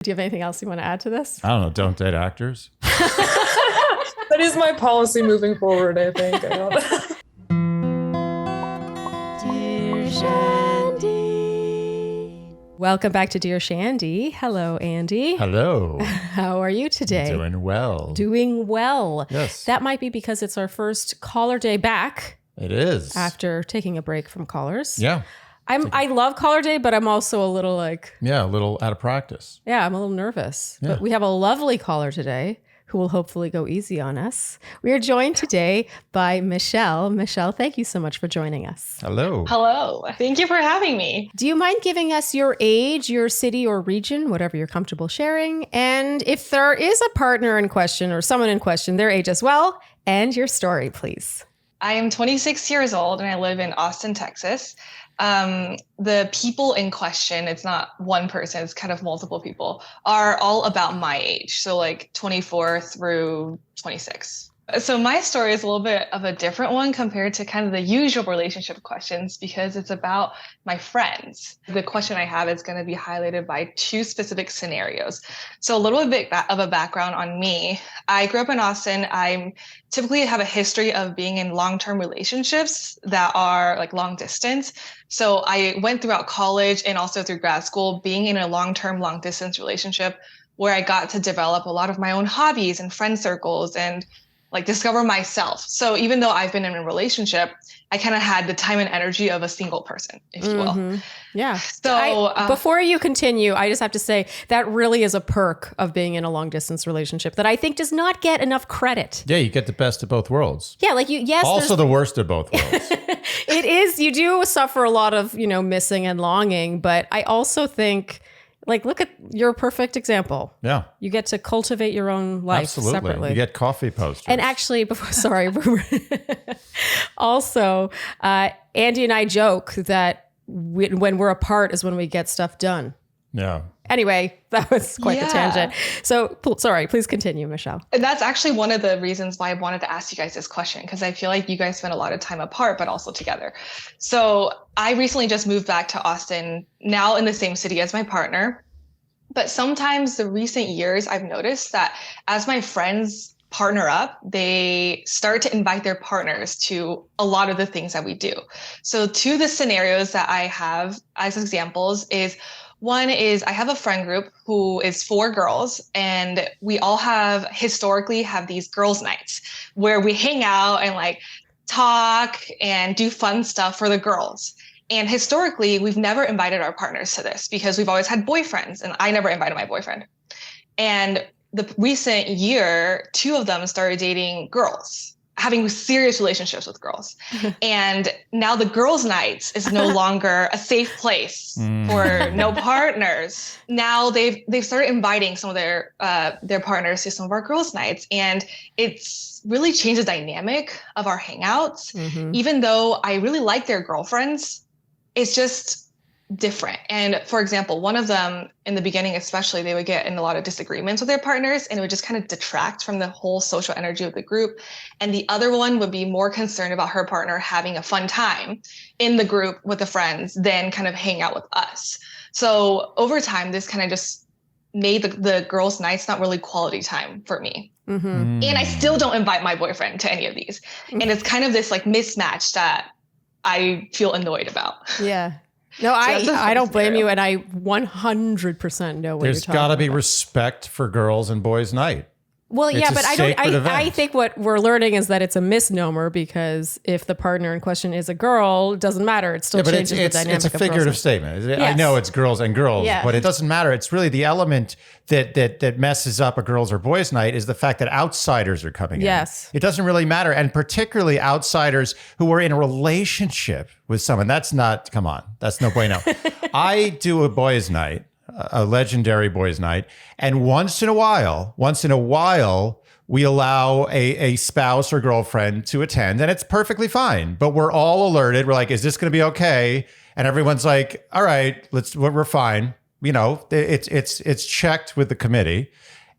Do you have anything else you want to add to this? I don't know. Don't date actors. That is my policy moving forward, I think. Dear Shandy. Welcome back to Dear Shandy. Hello, Andy. Hello. How are you today? Doing well. Doing well. Yes. That might be because it's our first caller day back. It is. After taking a break from callers. Yeah. I love caller day, but I'm also a little like... Yeah, a little out of practice. Yeah, I'm a little nervous. Yeah. But we have a lovely caller today who will hopefully go easy on us. We are joined today by Michelle. Michelle, thank you so much for joining us. Hello. Hello. Thank you for having me. Do you mind giving us your age, your city or region, whatever you're comfortable sharing? And if there is a partner in question or someone in question, their age as well, and your story, please. I am 26 years old and I live in Austin, Texas. The people in question, it's not one person, it's kind of multiple people, are all about my age. So like 24 through 26. So my story is a little bit of a different one compared to kind of the usual relationship questions because it's about my friends. The question I have is going to be highlighted by two specific scenarios. So a little bit of a background on me. I grew up in Austin. I typically have a history of being in long-term relationships that are like long distance. So I went throughout college and also through grad school being in a long-term, long-distance relationship where I got to develop a lot of my own hobbies and friend circles and like discover myself. So even though I've been in a relationship, I kind of had the time and energy of a single person, if you will. Yeah. So before you continue, I just have to say that really is a perk of being in a long distance relationship that I think does not get enough credit. Yeah, you get the best of both worlds. Yeah, like you, yes. Also the worst of both worlds. It is, you do suffer a lot of, missing and longing, but I also think like, look at your perfect example. Yeah. You get to cultivate your own life separately. You get coffee posters. And actually, also, Andy and I joke that when we're apart is when we get stuff done. Yeah. Anyway, that was quite the tangent. So, sorry, please continue, Michelle. And that's actually one of the reasons why I wanted to ask you guys this question, because I feel like you guys spend a lot of time apart, but also together. So I recently just moved back to Austin, now in the same city as my partner. But sometimes the recent years, I've noticed that as my friends partner up, they start to invite their partners to a lot of the things that we do. So two of the scenarios that I have as examples is, one is I have a friend group who is 4 girls, and we all historically have these girls' nights where we hang out and like talk and do fun stuff for the girls. And historically, we've never invited our partners to this because we've always had boyfriends, and I never invited my boyfriend. And the recent year, 2 of them started dating girls, having serious relationships with girls. And now the girls' nights is no longer a safe place for no partners. Now they've started inviting some of their partners to some of our girls' nights. And it's really changed the dynamic of our hangouts. Even though I really like their girlfriends, it's just different. And for example, one of them in the beginning, especially, they would get in a lot of disagreements with their partners and it would just kind of detract from the whole social energy of the group. And the other one would be more concerned about her partner having a fun time in the group with the friends than kind of hang out with us. So over time, this kind of just made the girls' nights not really quality time for me. And I still don't invite my boyfriend to any of these. And it's kind of this like mismatch that I feel annoyed about. Yeah. No, I don't blame you, and I 100% know what you're talking about. There's got to be respect for girls and boys' night. Well, It's yeah, a but sacred event. I think what we're learning is that it's a misnomer because if the partner in question is a girl, it doesn't matter. It still changes the dynamic. It's a figurative statement. Yes. I know it's girls and girls, Yeah. but it doesn't matter. It's really the element that messes up a girls or boys' night is the fact that outsiders are coming in. Yes. It doesn't really matter. And particularly outsiders who are in a relationship with someone. That's no bueno. I do a boys' night, a legendary boys' night. And once in a while, we allow a spouse or girlfriend to attend, and it's perfectly fine. But we're all alerted. We're like, is this going to be okay? And everyone's like, all right, we're fine. It's checked with the committee.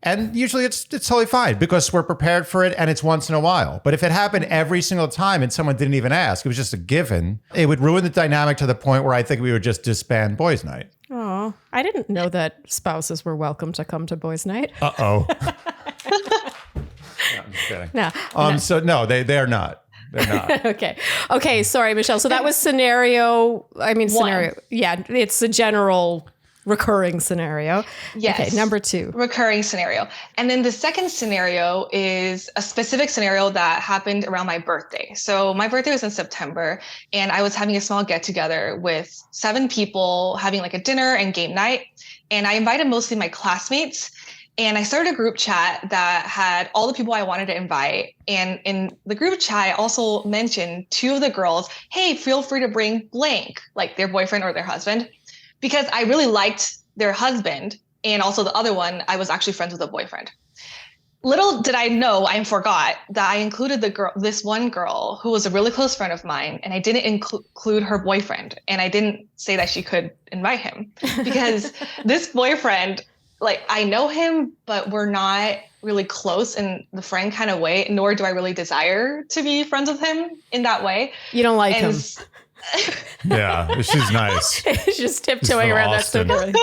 And usually it's totally fine because we're prepared for it and it's once in a while. But if it happened every single time and someone didn't even ask, it was just a given, it would ruin the dynamic to the point where I think we would just disband boys' night. Aw. Oh, I didn't know that spouses were welcome to come to boys' night. Uh-oh. No, I'm just kidding. No. So no, they're not. They're not. Okay. Sorry, Michelle. So that was scenario. One. Scenario. Yeah, it's a general recurring scenario. Yes. Okay, number 2. Recurring scenario. And then the second scenario is a specific scenario that happened around my birthday. So my birthday was in September, and I was having a small get together with 7 people, having like a dinner and game night. And I invited mostly my classmates. And I started a group chat that had all the people I wanted to invite. And in the group chat, I also mentioned 2 of the girls, hey, feel free to bring blank, like their boyfriend or their husband, because I really liked their husband. And also the other one, I was actually friends with the boyfriend. Little did I know, I forgot that I included this one girl who was a really close friend of mine, and I didn't include her boyfriend. And I didn't say that she could invite him because this boyfriend, like, I know him, but we're not really close in the friend kind of way, nor do I really desire to be friends with him in that way. You don't like him. Yeah, she's nice. She's just tiptoeing from around Austin. that stupid.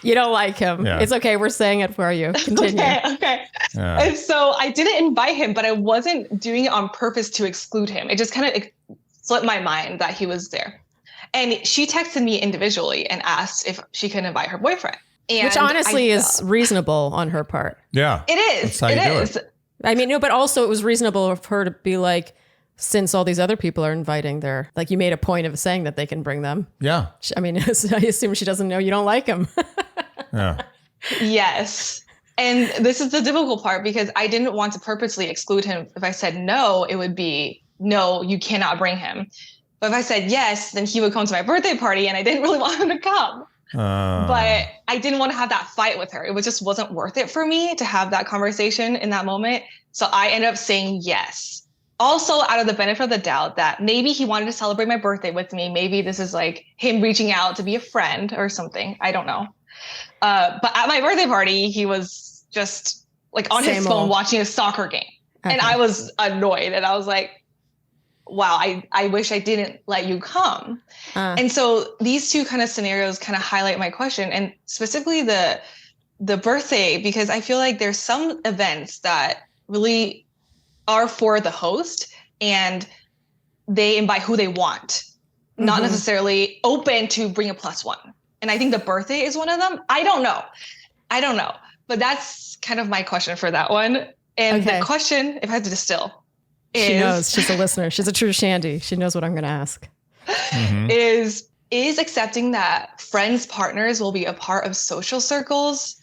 You don't like him. Yeah. It's okay. We're saying it for you. Continue. Okay. Yeah. And so I didn't invite him, but I wasn't doing it on purpose to exclude him. It just kind of slipped my mind that he was there. And she texted me individually and asked if she could invite her boyfriend. And Which honestly is reasonable on her part. Yeah. It is. That's how you do is. it. I mean, no, but also it was reasonable of her to be like, since all these other people are inviting their, like, you made a point of saying that they can bring them. Yeah. I mean, I assume she doesn't know you don't like him. Yeah. Yes. And this is the difficult part because I didn't want to purposely exclude him. If I said no, it would be, no, you cannot bring him. But if I said yes, then he would come to my birthday party and I didn't really want him to come. But I didn't want to have that fight with her. It just wasn't worth it for me to have that conversation in that moment. So I ended up saying yes. Also, out of the benefit of the doubt that maybe he wanted to celebrate my birthday with me. Maybe this is like him reaching out to be a friend or something. I don't know. But at my birthday party, he was just like on his phone watching a soccer game. Okay. And I was annoyed. And I was like, wow, I wish I didn't let you come. And so these two kind of scenarios kind of highlight my question, and specifically the birthday, because I feel like there's some events that really are for the host and they invite who they want, not necessarily open to bring a +1. And I think the birthday is one of them. I don't know. But that's kind of my question for that one. And the question, if I had to distill, she knows. She's a listener. She's a true Shandy. She knows what I'm going to ask. Is accepting that friends, partners will be a part of social circles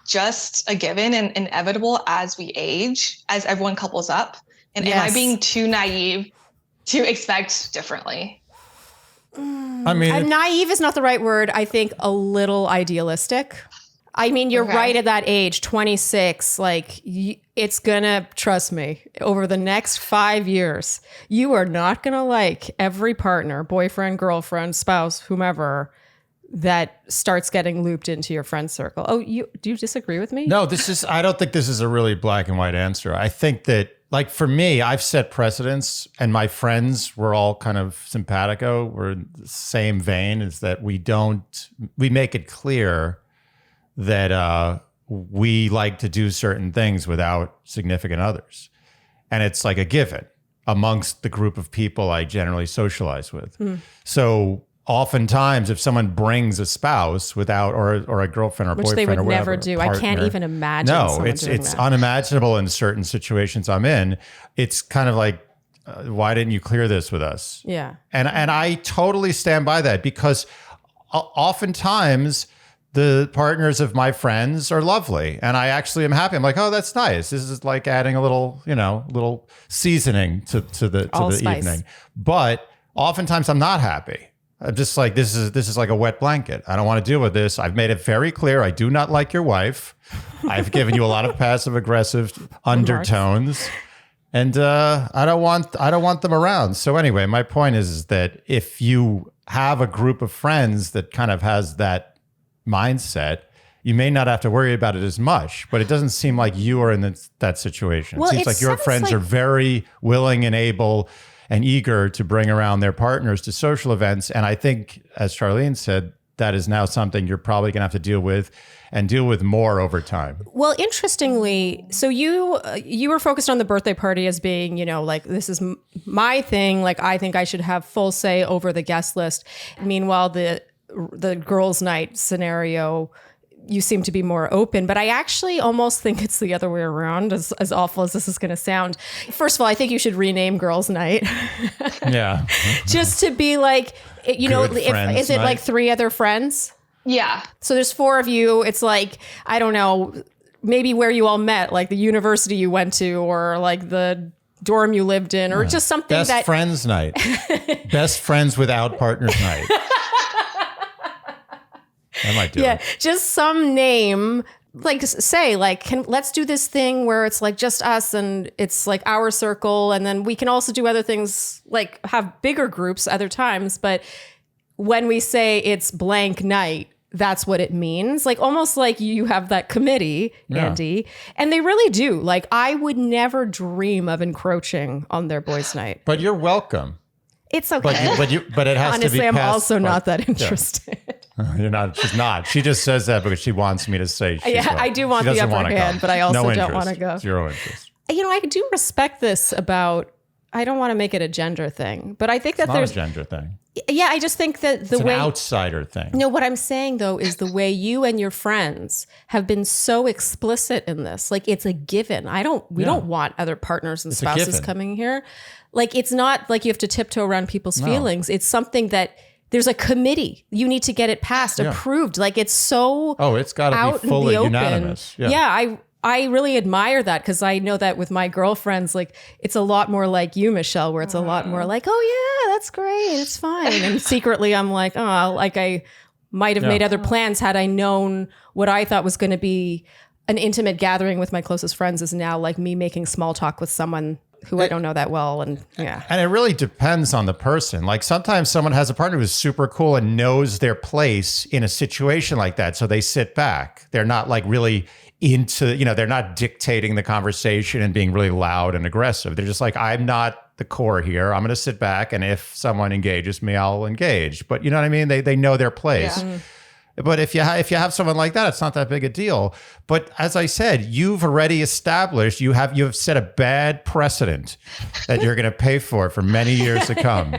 just a given and inevitable as we age, as everyone couples up? And am I being too naive to expect differently? I mean, naive is not the right word. I think a little idealistic. I mean, you're right at that age, 26, like it's gonna, trust me, over the next 5 years, you are not gonna like every partner, boyfriend, girlfriend, spouse, whomever, that starts getting looped into your friend circle. Oh, do you disagree with me? No, I don't think this is a really black and white answer. I think that, like, for me, I've set precedents, and my friends were all kind of simpatico. We're in the same vein, is that we make it clear that we like to do certain things without significant others. And it's like a given amongst the group of people I generally socialize with. So oftentimes, if someone brings a spouse without, or a girlfriend or which boyfriend, they would or whatever, never do. partner, I can't even imagine. No, it's that. unimaginable in certain situations I'm in. It's kind of like, why didn't you clear this with us? Yeah, and I totally stand by that, because oftentimes the partners of my friends are lovely, and I actually am happy. I'm like, oh, that's nice. This is like adding a little seasoning to the evening. But oftentimes I'm not happy. I'm just like, this is like a wet blanket. I don't want to deal with this. I've made it very clear I do not like your wife. I've given you a lot of passive aggressive undertones, and I don't want them around. So anyway, my point is that if you have a group of friends that kind of has that mindset, you may not have to worry about it as much. But it doesn't seem like you are in that situation. Well, it seems like your friends are very willing and able and eager to bring around their partners to social events. And I think, as Sharleen said, that is now something you're probably going to have to deal with and deal with more over time? Well, interestingly, so you were focused on the birthday party as being, like, this is my thing. Like, I think I should have full say over the guest list. Meanwhile, the girls' night scenario, you seem to be more open, but I actually almost think it's the other way around, as awful as this is going to sound. First of all, I think you should rename girls' night. Yeah. Just to be like, is it night. like 3 other friends? Yeah. So there's 4 of you. It's like, I don't know, maybe where you all met, like the university you went to, or like the dorm you lived in, or just something Best friends night. Best friends without partners night. I might do it. Just some name, like say, like, let's do this thing where it's like just us and it's like our circle. And then we can also do other things, like have bigger groups other times. But when we say it's blank night, that's what it means. Like almost like you have that committee, Andy, and they really do. Like I would never dream of encroaching on their boys' night. But you're welcome. It's okay. But it has Honestly, to be I'm passed also not that interested. You're not. She's not. She just says that because she wants me to say. I do want the upper hand, but I also don't want to go. Zero interest. I do respect this about. I don't want to make it a gender thing, but I think that there's a gender thing. Yeah, I just think that it's an outsider thing. No, what I'm saying though is the way you and your friends have been so explicit in this. Like it's a given. We don't want other partners and spouses coming here. Like it's not like you have to tiptoe around people's feelings. It's something that there's a committee. You need to get it passed, approved. Like it's so it's got to be fully unanimous. Yeah, I really admire that because I know that with my girlfriends, like it's a lot more like you, Michelle, where it's a lot more like, oh yeah, that's great, it's fine. And secretly I'm like, oh, like I might have made other plans had I known what I thought was going to be an intimate gathering with my closest friends is now like me making small talk with someone who I don't know that well. And And it really depends on the person. Like sometimes someone has a partner who's super cool and knows their place in a situation like that. So they sit back. They're not like really into, they're not dictating the conversation and being really loud and aggressive. They're just like, I'm not the core here. I'm going to sit back. And if someone engages me, I'll engage. But you know what I mean? They know their place. Yeah. But if you have someone like that, it's not that big a deal. But as I said, you've already established, you have set a bad precedent that you're going to pay for many years to come.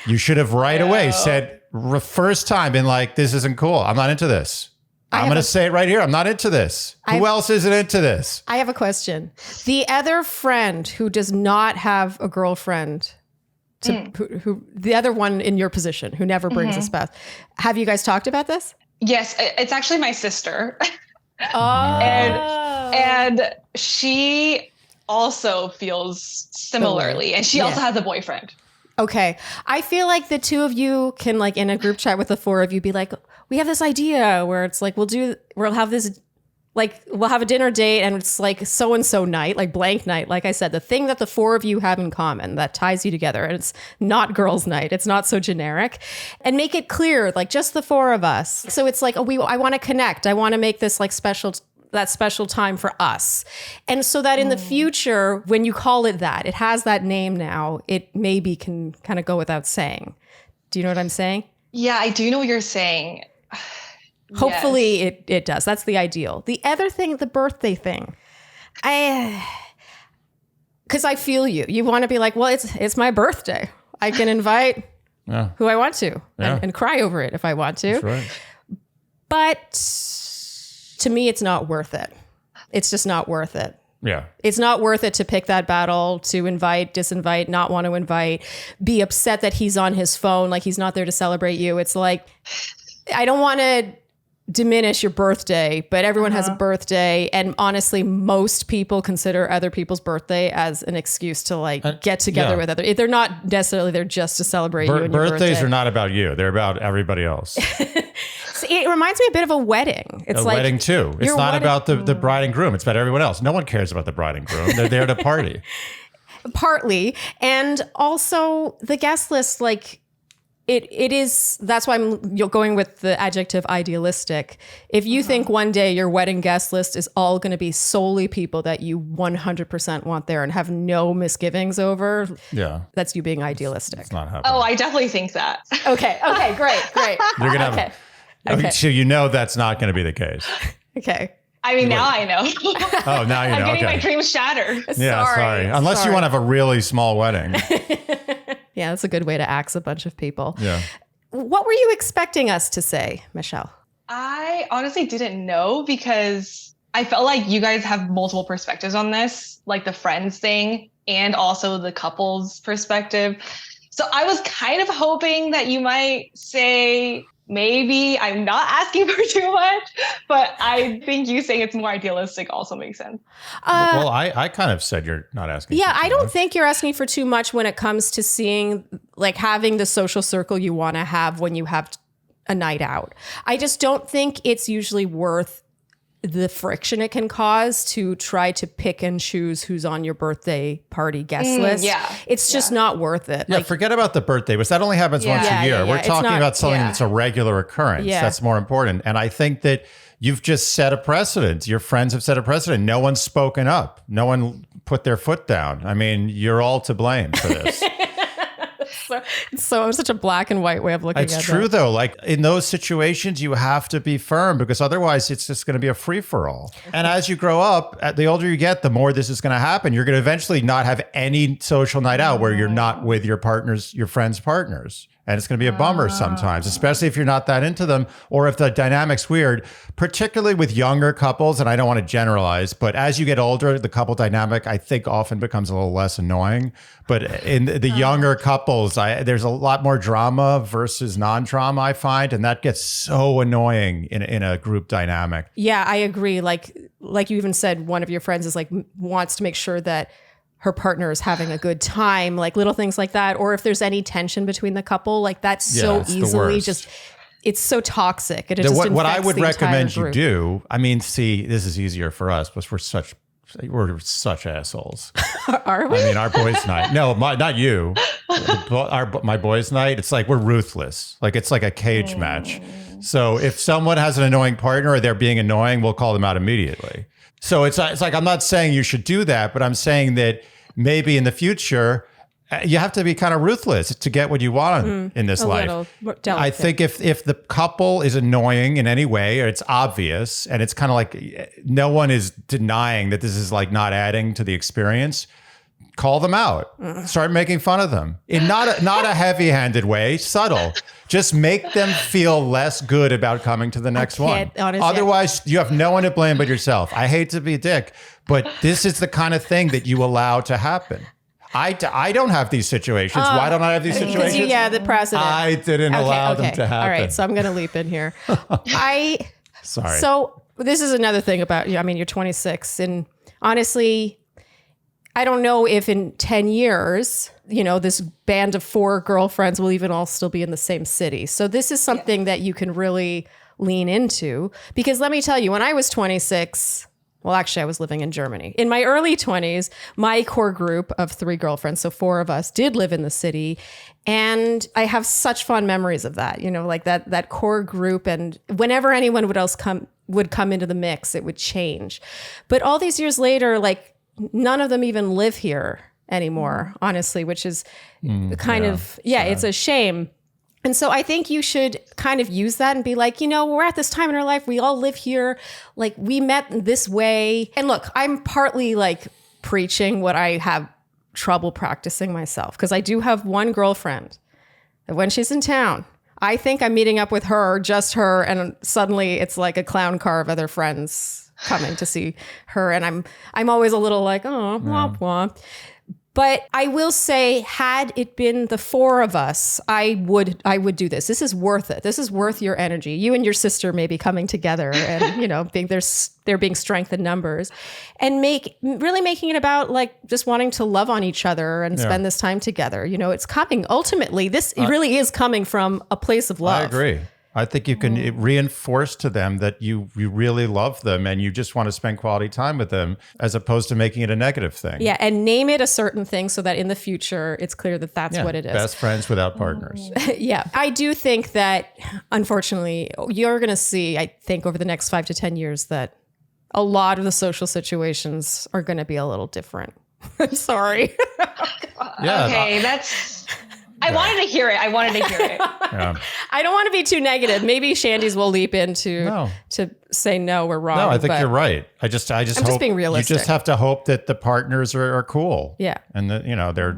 You should have right away said, first time, been like, this isn't cool. I'm not into this. I'm going to say it right here. I'm not into this. Who else isn't into this? I have a question. The other friend who does not have a girlfriend, who the other one in your position who never brings a spouse, have you guys talked about this? Yes, it's actually my sister. Oh. And she also feels similarly, and she also has a boyfriend. Okay. I feel like the two of you can, like, in a group chat with the 4 of you, be like, we have this idea where it's like, we'll have this, like, we'll have a dinner date and it's like so-and-so night, like blank night. Like I said, the thing that the 4 of you have in common that ties you together, and it's not girls' night. It's not so generic, and make it clear, like just the 4 of us. So it's like, I want to connect. I want to make this like special time for us. And so that in the future, when you call it that, it has that name now, it maybe can kind of go without saying. Do you know what I'm saying? Yeah, I do know what you're saying. Hopefully it does. That's the ideal. The other thing, the birthday thing, because I feel you. You want to be like, well, it's my birthday. I can invite who I want to and cry over it if I want to. That's right. But to me, it's not worth it. It's just not worth it. Yeah. It's not worth it to pick that battle, to invite, disinvite, not want to invite, be upset that he's on his phone, like he's not there to celebrate you. It's like, I don't want to diminish your birthday, but everyone has a birthday. And honestly, most people consider other people's birthday as an excuse to like get together with other. They're not necessarily there just to celebrate you and your birthday. Birthdays are not about you. They're about everybody else. So it reminds me a bit of a wedding. It's a like wedding too. It's not about the bride and groom. It's about everyone else. No one cares about the bride and groom. They're there to party. Partly. And also the guest list, like, it is, that's why you're going with the adjective idealistic. If you think one day your wedding guest list is all going to be solely people that you 100% want there and have no misgivings over, that's you being idealistic. It's not happening. Oh, I definitely think that. Okay, great. You're going to have, so you know that's not going to be the case. Okay. I mean, now I know. Oh, now you know. I'm getting my dreams shattered. Yeah, sorry. Unless you want to have a really small wedding. Yeah, that's a good way to axe a bunch of people. Yeah. What were you expecting us to say, Michelle? I honestly didn't know because I felt like you guys have multiple perspectives on this, like the friends thing and also the couples perspective. So I was kind of hoping that you might say, maybe I'm not asking for too much, but I think you saying it's more idealistic also makes sense. Well, I kind of said you're not asking. Yeah, I don't much. think you're asking for too much when it comes to seeing, like having the social circle you want to have when you have a night out. I just don't think it's usually worth the friction it can cause to try to pick and choose who's on your birthday party guest list. Yeah. It's just not worth it. Yeah, forget about the birthday, because that only happens once a year. We're talking about something that's a regular occurrence. That's more important. And I think that you've just set a precedent. Your friends have set a precedent. No one's spoken up. No one put their foot down. I mean, you're all to blame for this. So such a black and white way of looking at it. It's true, though. Like in those situations, you have to be firm because otherwise it's just going to be a free for all. And as you grow up, the older you get, the more this is going to happen. You're going to eventually not have any social night out where you're not with your partners, your friends' partners. And it's going to be a bummer sometimes, especially if you're not that into them or if the dynamic's weird, particularly with younger couples. And I don't want to generalize, but as you get older, the couple dynamic, I think, often becomes a little less annoying. But in the younger couples, there's a lot more drama versus non-drama, I find. And that gets so annoying in a group dynamic. Yeah, I agree. Like you even said, one of your friends is like wants to make sure that her partner is having a good time, like little things like that. Or if there's any tension between the couple, like that's so easily just, it's so toxic. And it just what I would recommend you group. do, I mean, see, this is easier for us because we're such assholes. Are we? I mean, our boys' night. No, not you. My boys' night. It's like we're ruthless. Like it's like a cage match. So if someone has an annoying partner or they're being annoying, we'll call them out immediately. So it's like I'm not saying you should do that, but I'm saying that maybe in the future you have to be kind of ruthless to get what you want in this life. I think if the couple is annoying in any way, or it's obvious, and it's kind of like no one is denying that this is like not adding to the experience, call them out. Start making fun of them in not a heavy-handed way, subtle. Just make them feel less good about coming to the next one. Honestly, otherwise, you have no one to blame but yourself. I hate to be a dick, but this is the kind of thing that you allow to happen. I don't have these situations. Why don't I have these situations? The precedent. I didn't allow them to happen. All right, so I'm going to leap in here. Sorry. So this is another thing about you. I mean, you're 26, and honestly, I don't know if in 10 years, this band of 4 girlfriends will even all still be in the same city. So this is something that you can really lean into, because let me tell you, when I was 26, well, actually, I was living in Germany. In my early 20s, my core group of 3 girlfriends, so 4 of us, did live in the city. And I have such fond memories of that, like that core group. And whenever anyone would come into the mix, it would change. But all these years later, like none of them even live here anymore, honestly, which is it's a shame. And so I think you should kind of use that and be like, we're at this time in our life. We all live here. Like we met this way. And look, I'm partly like preaching what I have trouble practicing myself, because I do have one girlfriend that when she's in town, I think I'm meeting up with her, just her. And suddenly it's like a clown car of other friends coming to see her. And I'm always a little like, oh, womp womp. But I will say, had it been the 4 of us, I would do this. This is worth it. This is worth your energy. You and your sister maybe coming together and, there being strength in numbers, and really making it about like just wanting to love on each other and spend this time together. It's coming. Ultimately, this really is coming from a place of love. I agree. I think you can reinforce to them that you really love them and you just want to spend quality time with them as opposed to making it a negative thing. Yeah, and name it a certain thing so that in the future it's clear that that's what it is. Best friends without partners. Yeah, I do think that, unfortunately, you're going to see, I think, over the next 5 to 10 years that a lot of the social situations are going to be a little different. I'm sorry. Yeah. Okay, I wanted to hear it. Yeah. I don't want to be too negative. Maybe Shandy's will leap in to say, no, we're wrong. No, I think you're right. I just I'm hope just being realistic. You just have to hope that the partners are cool. Yeah. And that,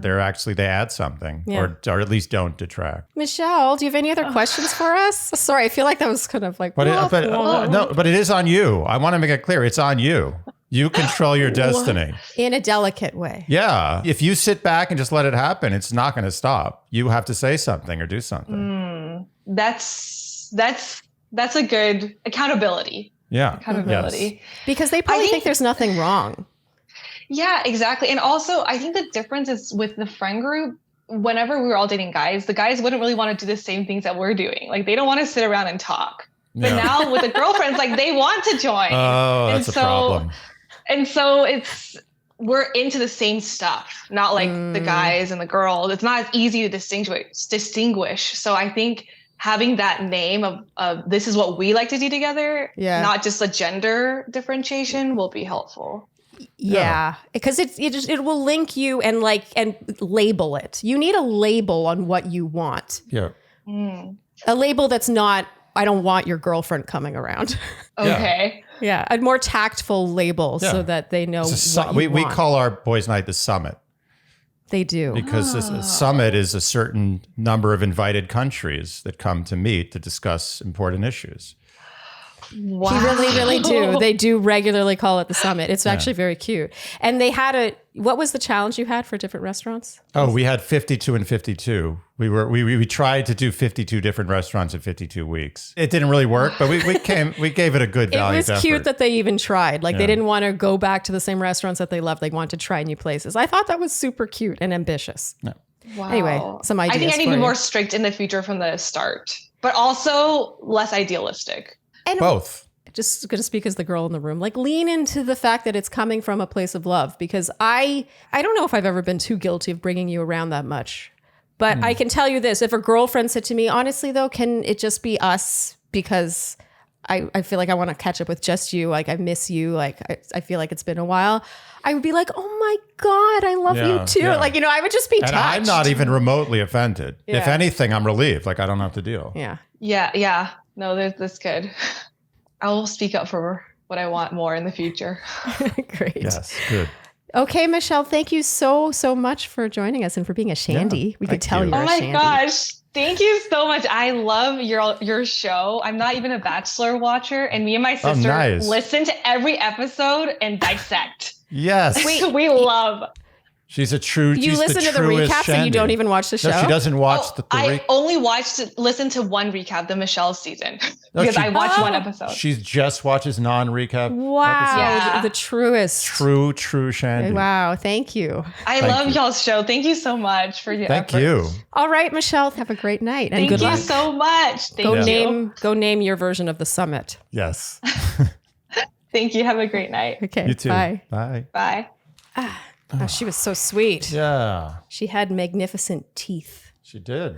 they're actually, they add something or at least don't detract. Michelle, do you have any other questions for us? Sorry, I feel like that was kind of like, But it is on you. I want to make it clear. It's on you. You control your destiny. in a delicate way. Yeah. If you sit back and just let it happen, it's not going to stop. You have to say something or do something. That's a good accountability. Yeah. Accountability. Yes. Because they probably think there's nothing wrong. Yeah, exactly. And also, I think the difference is with the friend group, whenever we were all dating guys, the guys wouldn't really want to do the same things that we're doing. Like, they don't want to sit around and talk. But now with the girlfriends, like, they want to join. Oh, that's a problem. And so we're into the same stuff, not like the guys and the girls. It's not as easy to distinguish. So I think having that name of this is what we like to do together, not just a gender differentiation, will be helpful. Yeah, because it will link you and label it. You need a label on what you want. Yeah. A label that's not, I don't want your girlfriend coming around. Okay. Yeah, a more tactful label so that they know what you we want. call our boys' night the summit. They do. Because a summit is a certain number of invited countries that come to meet to discuss important issues. Wow. He really do. They do regularly call it the summit. It's actually very cute. And they had what was the challenge you had for different restaurants? Oh, we had 52 and 52. We tried to do 52 different restaurants in 52 weeks. It didn't really work, but we gave it a good value. It was cute that they even tried. Like they didn't want to go back to the same restaurants that they loved. They wanted to try new places. I thought that was super cute and ambitious. No. Wow. Anyway, some ideas. I think I need to be more strict in the future from the start, but also less idealistic. And both. Just going to speak as the girl in the room, like lean into the fact that it's coming from a place of love, because I don't know if I've ever been too guilty of bringing you around that much, but I can tell you this. If a girlfriend said to me, honestly though, can it just be us? Because I feel like I want to catch up with just you. Like I miss you. Like I feel like it's been a while. I would be like, oh my God, I love you too. Yeah. Like, I would just be touched. And I'm not even remotely offended. Yeah. If anything, I'm relieved. Like I don't have to deal. Yeah. Yeah. No, that's good. I will speak up for what I want more in the future. Great. Yes, good. Okay, Michelle, thank you so much for joining us and for being a Shandy. We could tell you. you're Oh a my Shandy. gosh. Thank you so much. I love your show. I'm not even a Bachelor watcher, and me and my sister listen to every episode and dissect. Yes. We love. She's a true. You listen to the recap, so you don't even watch the show? No, she doesn't watch the I only listened to one recap, the Michelle season, because I watched one episode. She just watches non-recap. Wow, Yeah. the truest. True Shandy. Wow, thank you. I love y'all's show. Thank you so much for your Thank efforts. you. All right, Michelle, have a great night and good Thank luck. you so much. Thank you. Go name your version of the summit. Yes. Thank you. Have a great night. Okay. You too. Bye. Bye. Oh, she was so sweet. Yeah. She had magnificent teeth. She did.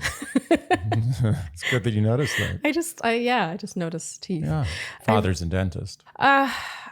It's good that you noticed that. I just noticed teeth. Yeah. Father's a dentist.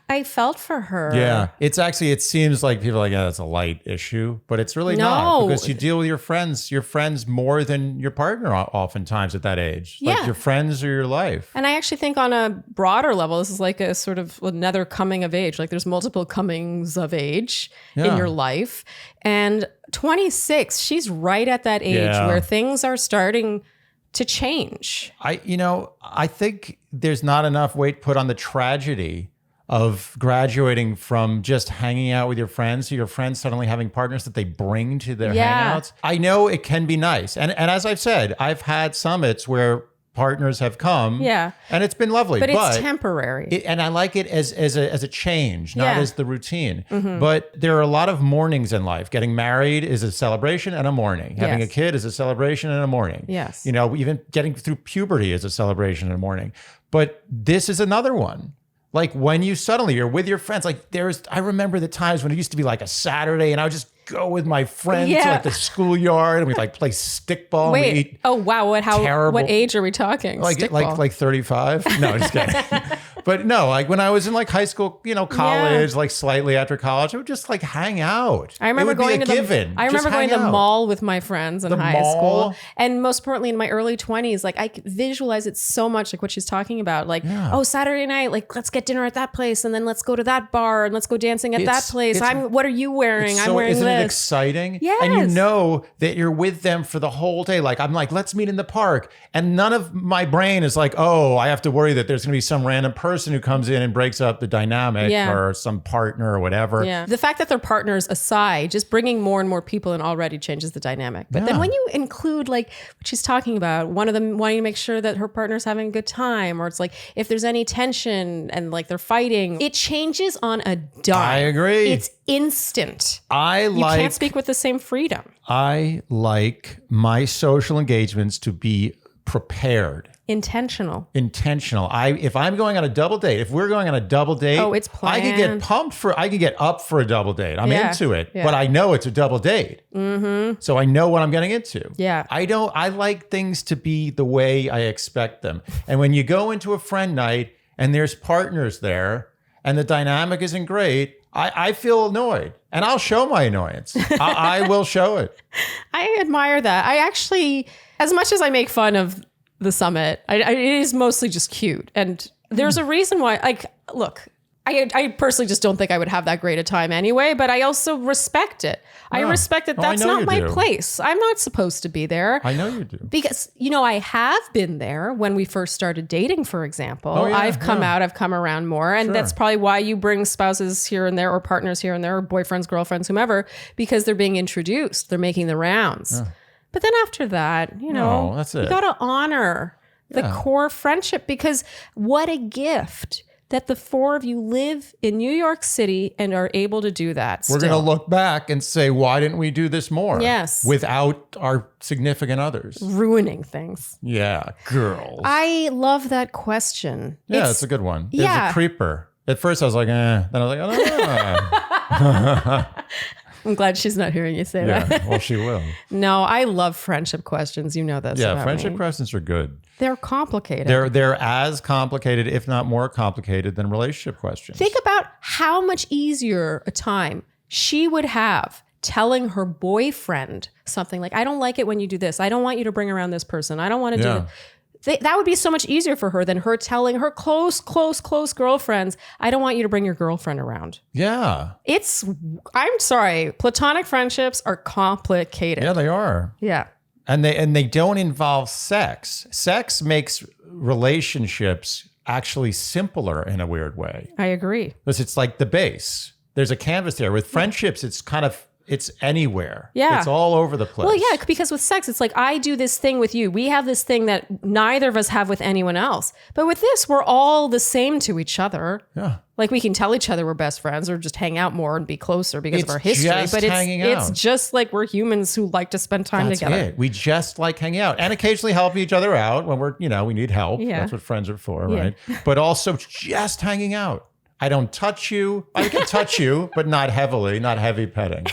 I felt for her. Yeah. It seems like people are like, that's a light issue, but it's really No. not, because you deal with your friends more than your partner oftentimes at that age. Yeah. Like your friends are your life. And I actually think on a broader level, this is like a sort of another coming of age. Like there's multiple comings of age in your life. And 26, she's right at that age where things are starting to change. I think there's not enough weight put on the tragedy of graduating from just hanging out with your friends to your friends suddenly having partners that they bring to their hangouts. I know it can be nice. And as I've said, I've had summits where partners have come. Yeah. And it's been lovely. But it's temporary. And I like it as a change, not Yeah. as the routine. But there are a lot of mournings in life. Getting married is a celebration and a mourning. Having a Yes. kid is a celebration and a mourning. Yes. You know, even getting through puberty is a celebration and a mourning. But this is another one. Like when you're with your friends, like I remember the times when it used to be like a Saturday and I would just go with my friends to like the schoolyard and we'd like play stickball. Wait. And we'd eat Oh wow. terrible- What age are we talking? Stickball. like 35? No, just kidding. But no, like when I was in like high school, you know, college, like slightly after college, I would just like hang out. I remember going to the mall mall with my friends in high school. And most importantly in my early 20s, like I could visualize it so much, like what she's talking about. Like, oh, Saturday night, like let's get dinner at that place and then let's go to that bar and let's go dancing at that place. What are you wearing? I'm wearing isn't this. It exciting? Yes. And you know that you're with them for the whole day. Like I'm like, let's meet in the park. And none of my brain is like, oh, I have to worry that there's going to be some random person who comes in and breaks up the dynamic or some partner or whatever. Yeah. The fact that they're partners aside, just bringing more and more people in already changes the dynamic. But then when you include like what she's talking about, one of them wanting to make sure that her partner's having a good time, or it's like if there's any tension and like they're fighting, it changes on a dime. I agree. It's instant. You can't speak with the same freedom. I like my social engagements to be prepared. Intentional. If I'm going on a double date, if we're going on a double date, it's planned. I could get up for a double date. I'm into it, Yeah. but I know it's a double date. So I know what I'm getting into. Yeah. I like things to be the way I expect them. And when you go into a friend night and there's partners there and the dynamic isn't great, I feel annoyed and I'll show my annoyance. I will show it. I admire that. I actually, as much as I make fun of the summit, it is mostly just cute. And there's a reason why, like, look, I personally just don't think I would have that great a time anyway, but I also respect it. I respect that that's not my place. I'm not supposed to be there. I know you do. Because, you know, I have been there when we first started dating, for example. I've come out, I've come around more. And that's probably why you bring spouses here and there or partners here and there or boyfriends, girlfriends, whomever, because they're being introduced. They're making the rounds. Yeah. But then after that, you know, that's it. You got to honor the core friendship, because what a gift that the four of you live in New York City and are able to do that. We're going to look back and say, why didn't we do this more? Yes. Without our significant others. Ruining things. Yeah, girls. I love that question. Yeah, it's a good one. Yeah. It's a creeper. At first I was like, Then I was like, I'm glad she's not hearing you say that. Well, she will. No, I love friendship questions. You know this. Yeah, about friendship me. questions are good. They're complicated. They're as complicated, if not more complicated, than relationship questions. Think about how much easier a time she would have telling her boyfriend something like, I don't like it when you do this. I don't want you to bring around this person. I don't want to do it. That would be so much easier for her than her telling her close girlfriends, I don't want you to bring your girlfriend around. Yeah. I'm sorry, platonic friendships are complicated. Yeah, they are. Yeah. And they don't involve sex. Sex makes relationships actually simpler in a weird way. I agree. Because it's like the base. There's a canvas there. With friendships, it's anywhere. Yeah. It's all over the place. Well, yeah, because with sex, it's like, I do this thing with you. We have this thing that neither of us have with anyone else. But with this, we're all the same to each other. Yeah. Like we can tell each other we're best friends or just hang out more and be closer because of our history. But it's just like we're humans who like to spend time together. That's it. We just like hanging out and occasionally help each other out when we need help. Yeah. That's what friends are for, right? But also just hanging out. I don't touch you. I can touch you, but not heavily, not heavy petting.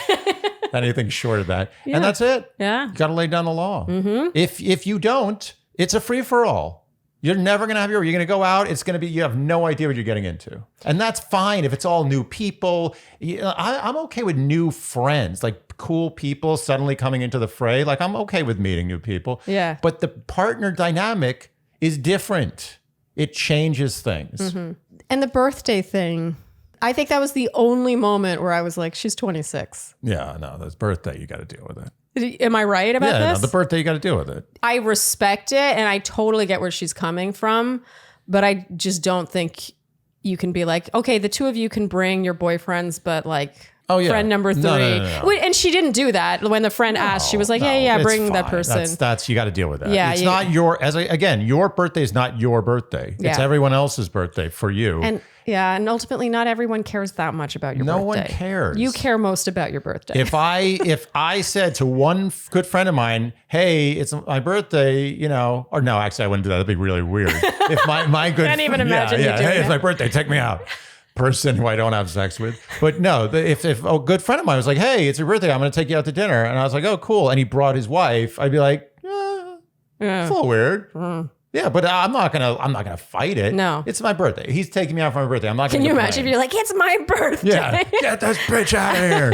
Anything short of that. Yeah. And that's it. Yeah. You got to lay down the law. Mm-hmm. If you don't, it's a free-for-all. You're never going to you're going to go out. It's going to be, you have no idea what you're getting into. And that's fine if it's all new people. I'm okay with new friends, like cool people suddenly coming into the fray. Like I'm okay with meeting new people. Yeah. But the partner dynamic is different. It changes things. Mm-hmm. And the birthday thing, I think that was the only moment where I was like, she's 26. Yeah, no, that's birthday. You got to deal with it. Am I right about this? Yeah, no, the birthday, you got to deal with it. I respect it and I totally get where she's coming from, but I just don't think you can be like, okay, the two of you can bring your boyfriends, but like, Oh, yeah. Friend number 3. No. And she didn't do that. When the friend asked, she was like, yeah, it's bring that fine. person. That's you got to deal with that. Yeah, it's not your, again, your birthday is not your birthday. Yeah. It's everyone else's birthday for you. And ultimately, not everyone cares that much about your birthday. No one cares. You care most about your birthday. If I said to one good friend of mine, hey, it's my birthday, or no, actually I wouldn't do that. That'd be really weird. If my good Can't even imagine you doing hey, it's that. my birthday, take me out. Person who I don't have sex with. But no, if a good friend of mine was like, hey, it's your birthday, I'm going to take you out to dinner. And I was like, oh, cool. And he brought his wife. I'd be like, it's a little weird. Yeah, but I'm not gonna fight it. No. It's my birthday. He's taking me out for my birthday. I'm not gonna Can you imagine if you're like, it's my birthday? Yeah, get this bitch out of here.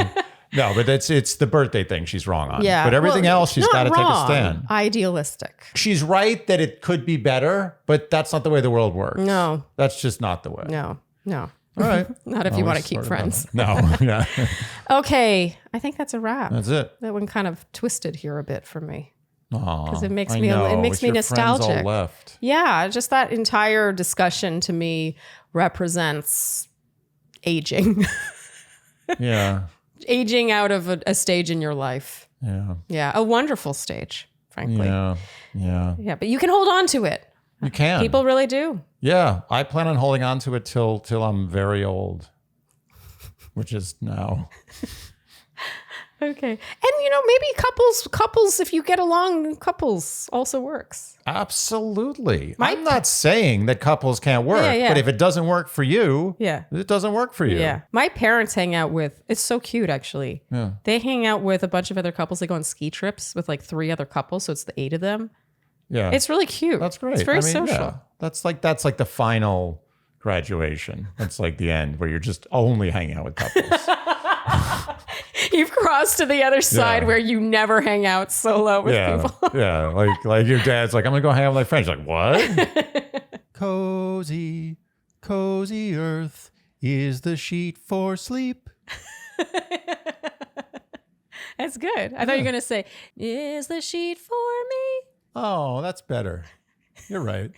No, but it's the birthday thing she's wrong on. Yeah. But everything else, she's got to take a stand. Idealistic. She's right that it could be better, but that's not the way the world works. No. That's just not the way. No. All right. Not if you want to keep friends. No. Yeah. Okay. I think that's a wrap. That's it. That one kind of twisted here a bit for me. Because it makes me nostalgic. All left. Yeah, just that entire discussion to me represents aging. Yeah. Aging out of a stage in your life. Yeah. Yeah, a wonderful stage, frankly. Yeah. Yeah, but you can hold on to it. You can. People really do. Yeah. I plan on holding on to it till I'm very old, which is now. Okay. And maybe couples, if you get along, couples also works. Absolutely. I'm not saying that couples can't work, Yeah. but if it doesn't work for you, Yeah. it doesn't work for you. Yeah. My parents hang out with, it's so cute actually. Yeah. They hang out with a bunch of other couples. They go on ski trips with like 3 other couples. So it's the 8 of them. Yeah. It's really cute. That's great. It's very social. Yeah. That's like the final graduation. That's like the end where you're just only hanging out with couples. You've crossed to the other side where you never hang out solo with people. Yeah. Like your dad's like, I'm gonna go hang out with my friends. You're like, what? Cozy earth is the sheet for sleep. That's good. I thought you were going to say, is the sheet for me? Oh, that's better. You're right.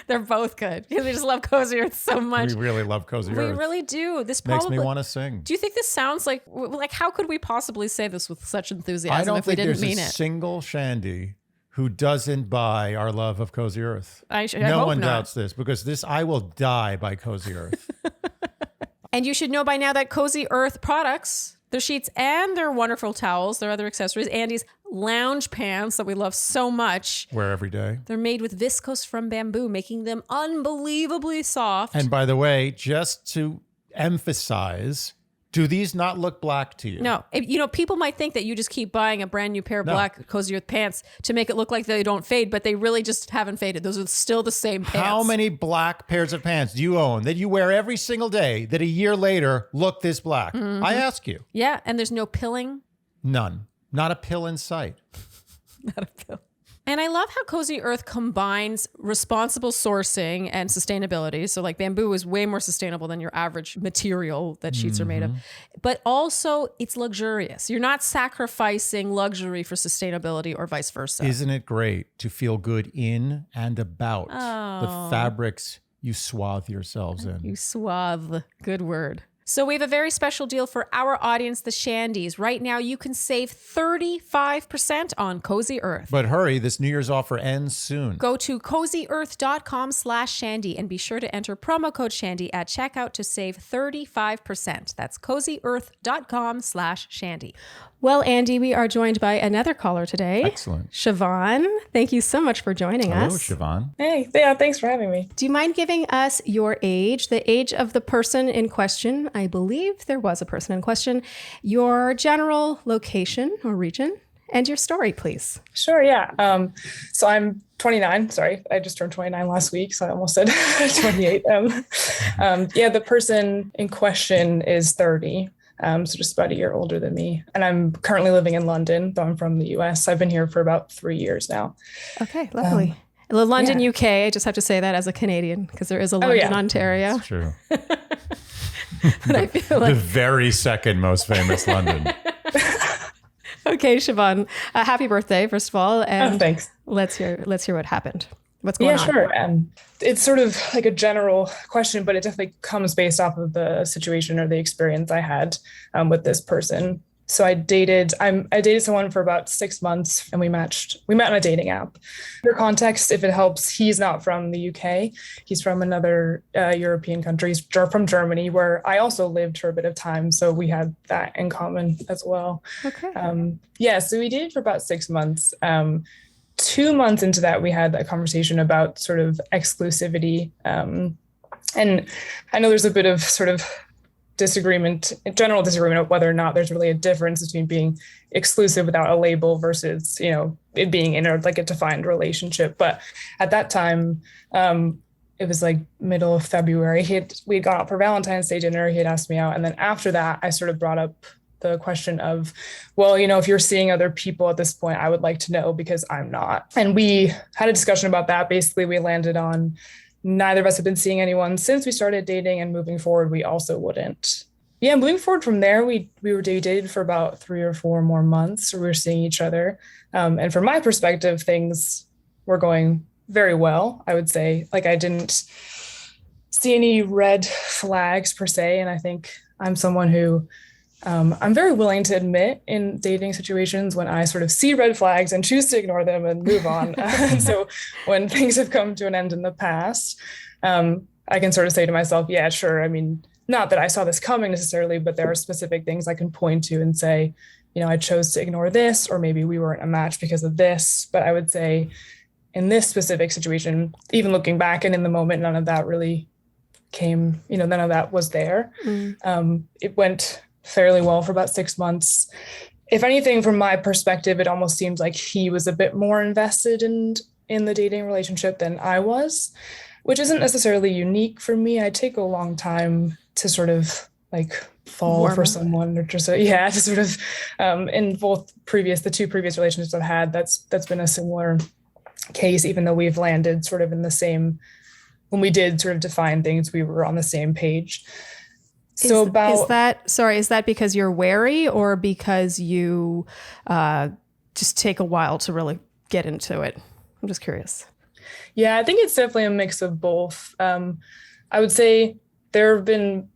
They're both good. We just love Cozy Earth so much. We really love Cozy Earth. We really do. This Makes probably me want to sing. Do you think this sounds like how could we possibly say this with such enthusiasm I don't if we think didn't there's mean a it? single Shandy who doesn't buy our love of Cozy Earth. I no hope one not. doubts this because I will die by Cozy Earth. And you should know by now that Cozy Earth products, their sheets and their wonderful towels, their other accessories, Andy's lounge pants that we love so much. Wear every day. They're made with viscose from bamboo, making them unbelievably soft. And by the way, just to emphasize, do these not look black to you? No, people might think that you just keep buying a brand new pair of black Cozy Earth pants to make it look like they don't fade, but they really just haven't faded. Those are still the same pants. How many black pairs of pants do you own that you wear every single day that a year later look this black? Mm-hmm. I ask you. Yeah, and there's no pilling. None. Not a pill in sight. Not a pill. And I love how Cozy Earth combines responsible sourcing and sustainability. So like bamboo is way more sustainable than your average material that sheets are made of. But also it's luxurious. You're not sacrificing luxury for sustainability or vice versa. Isn't it great to feel good in and about the fabrics you swathe yourselves in? You swathe. Good word. So we have a very special deal for our audience, the Shandies. Right now, you can save 35% on Cozy Earth. But hurry, this New Year's offer ends soon. Go to cozyearth.com/Shandy and be sure to enter promo code Shandy at checkout to save 35%. That's cozyearth.com/Shandy. Well, Andy, we are joined by another caller today. Excellent. Siobhan, thank you so much for joining Hello, us. Siobhan. Hey, yeah, thanks for having me. Do you mind giving us your age, the age of the person in question? I believe there was a person in question. Your general location or region and your story, please. Sure, yeah. So I'm 29. Sorry, I just turned 29 last week, so I almost said 28. Yeah, the person in question is 30. So just about a year older than me. And I'm currently living in London, though I'm from the US. I've been here for about 3 years now. Okay, lovely. London, UK. I just have to say that as a Canadian because there is a London, Ontario. That's true. But I feel like The very second most famous London. okay, Siobhan. Happy birthday, first of all. And Thanks. let's hear what happened. What's going on? Yeah, sure. It's sort of like a general question, but it definitely comes based off of the situation or the experience I had with this person. So I dated someone for about 6 months, and we met on a dating app. For context, if it helps, he's not from the UK. He's from another European country. He's from Germany, where I also lived for a bit of time. So we had that in common as well. Okay. So we dated for about 6 months. 2 months into that, we had a conversation about sort of exclusivity. And I know there's a bit of sort of general disagreement of whether or not there's really a difference between being exclusive without a label versus, it being in a defined relationship. But at that time, it was like middle of February. We'd gone out for Valentine's Day dinner. He had asked me out. And then after that, I sort of brought up the question of, well, if you're seeing other people at this point, I would like to know because I'm not. And we had a discussion about that. Basically, we landed on neither of us have been seeing anyone since we started dating, and moving forward, we also wouldn't. Yeah, moving forward from there, we were dated for about 3 or 4 more months. So we were seeing each other. And from my perspective, things were going very well, I would say. Like, I didn't see any red flags per se. And I think I'm someone who I'm very willing to admit in dating situations when I sort of see red flags and choose to ignore them and move on. And so when things have come to an end in the past, I can sort of say to myself, yeah, sure. I mean, not that I saw this coming necessarily, but there are specific things I can point to and say, I chose to ignore this, or maybe we weren't a match because of this. But I would say in this specific situation, even looking back and in the moment, none of that really came, none of that was there. It went fairly well for about 6 months. If anything, from my perspective, it almost seems like he was a bit more invested in the dating relationship than I was, which isn't necessarily unique for me. I take a long time to sort of fall for someone, or just to sort of in the 2 previous relationships I've had, that's been a similar case, even though we've landed sort of in the same, when we did sort of define things, we were on the same page. So is that because you're wary, or because you just take a while to really get into it? I'm just curious. Yeah, I think it's definitely a mix of both. I would say there have been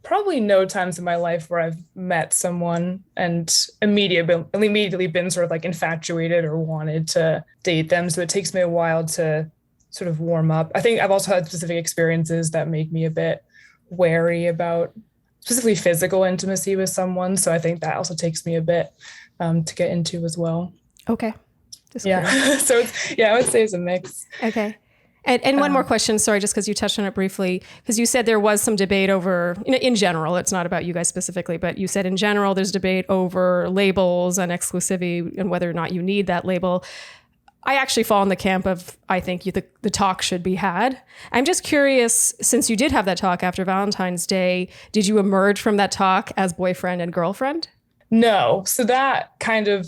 probably no times in my life where I've met someone and immediately been sort of infatuated or wanted to date them. So it takes me a while to sort of warm up. I think I've also had specific experiences that make me a bit wary about specifically physical intimacy with someone. So I think that also takes me a bit to get into as well. Okay. So I would say it's a mix. Okay. And one more question, sorry, just because you touched on it briefly, because you said there was some debate over, in general, it's not about you guys specifically, but you said in general, there's debate over labels and exclusivity and whether or not you need that label. I actually fall in the camp of, I think the talk should be had. I'm just curious, since you did have that talk after Valentine's Day, did you emerge from that talk as boyfriend and girlfriend? No. So that kind of,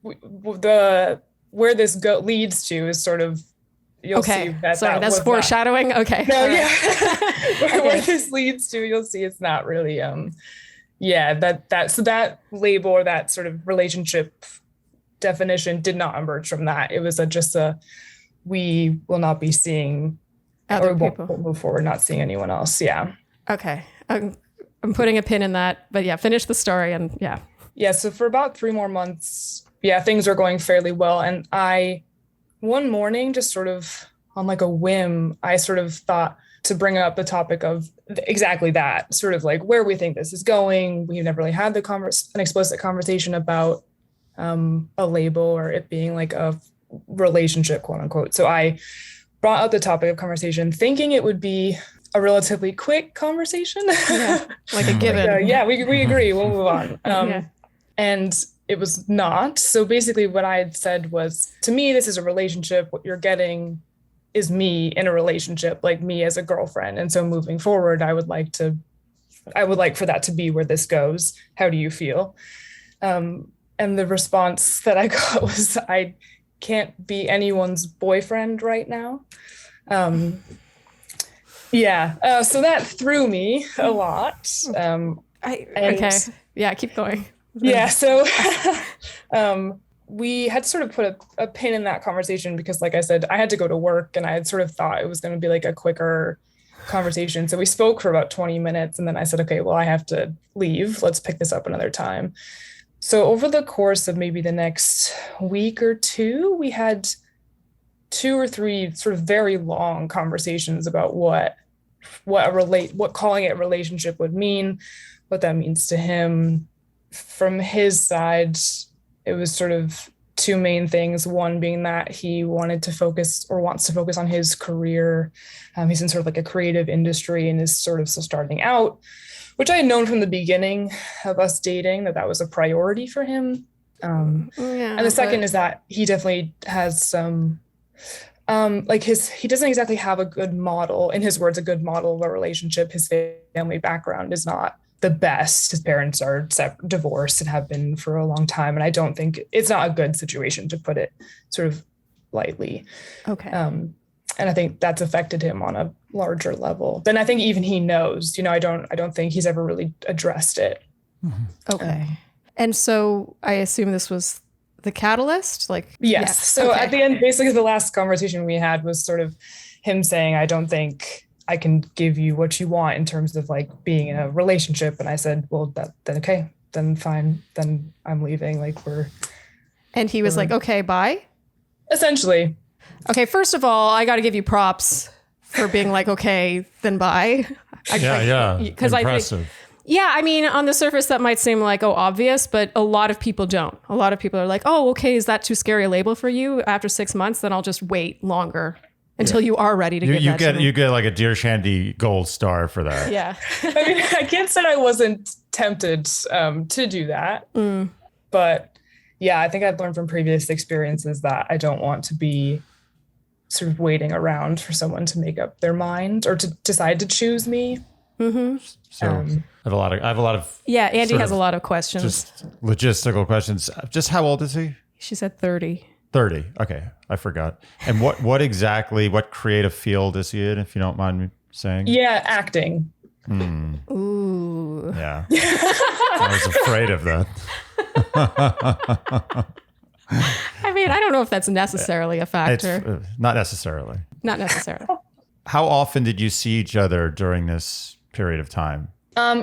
where this leads to is sort of, you'll see that. Sorry, that's foreshadowing. Not, okay. No, yeah. Where this leads to, you'll see it's not really, so that label or that sort of relationship definition did not emerge from that. It was we will not be seeing other people. We'll move forward, not seeing anyone else. Yeah. Okay. I'm putting a pin in that, but yeah, finish the story and yeah. Yeah. So for about 3 more months, things were going fairly well. And one morning, just sort of on a whim, I sort of thought to bring up the topic of exactly that, sort of where we think this is going. We've never really had an explicit conversation about a label or it being a relationship, quote unquote. So I brought up the topic of conversation thinking it would be a relatively quick conversation. Yeah, like a given. We agree. We'll move on. And it was not. So basically what I had said was, to me, this is a relationship. What you're getting is me in a relationship, me as a girlfriend. And so moving forward, I would like for that to be where this goes. How do you feel? And the response that I got was, I can't be anyone's boyfriend right now. So that threw me a lot. Okay. Yeah, keep going. Yeah. So we had to sort of put a pin in that conversation because, like I said, I had to go to work and I had sort of thought it was going to be like a quicker conversation. So we spoke for about 20 minutes and then I said, okay, well, I have to leave. Let's pick this up another time. So over the course of maybe the next week or two, we had 2 or 3 sort of very long conversations about what calling it a relationship would mean, what that means to him. From his side, it was sort of 2 main things. One being that he wants to focus on his career. He's in sort of like a creative industry and is sort of still starting out, which I had known from the beginning of us dating that was a priority for him. And the second is that he definitely has some, he doesn't exactly have a good model, in his words, a good model of a relationship. His family background is not the best. His parents are divorced and have been for a long time. And I don't think it's not a good situation, to put it sort of lightly. Okay. And I think that's affected him on a larger level than I think even he knows. I don't think he's ever really addressed it. Okay. And so I assume this was the catalyst? Yes. So at the end, basically the last conversation we had was sort of him saying, I don't think I can give you what you want in terms of like being in a relationship. And I said, well, then okay, then fine. Then I'm leaving. And he was like, okay, bye. Essentially. Okay. First of all, I got to give you props for being like, okay, then bye. Because impressive. I mean, on the surface, that might seem like, obvious, but a lot of people don't. A lot of people are like, oh, okay, is that too scary a label for you? After 6 months, then I'll just wait longer until you are ready to you get like a Dear Shandy gold star for that. Yeah. I mean, I can't say I wasn't tempted to do that. But yeah, I think I've learned from previous experiences that I don't want to be sort of waiting around for someone to make up their mind or to decide to choose me. Mm-hmm. So I have a lot of Andy has a lot of questions. Just logistical questions. Just how old is he? She said 30. 30. Okay. I forgot. And what creative field is he in, if you don't mind me saying? Yeah. Acting. Ooh. Yeah. I was afraid of that. I mean, I don't know if that's necessarily a factor. Not necessarily. Not necessarily. How often did you see each other during this period of time?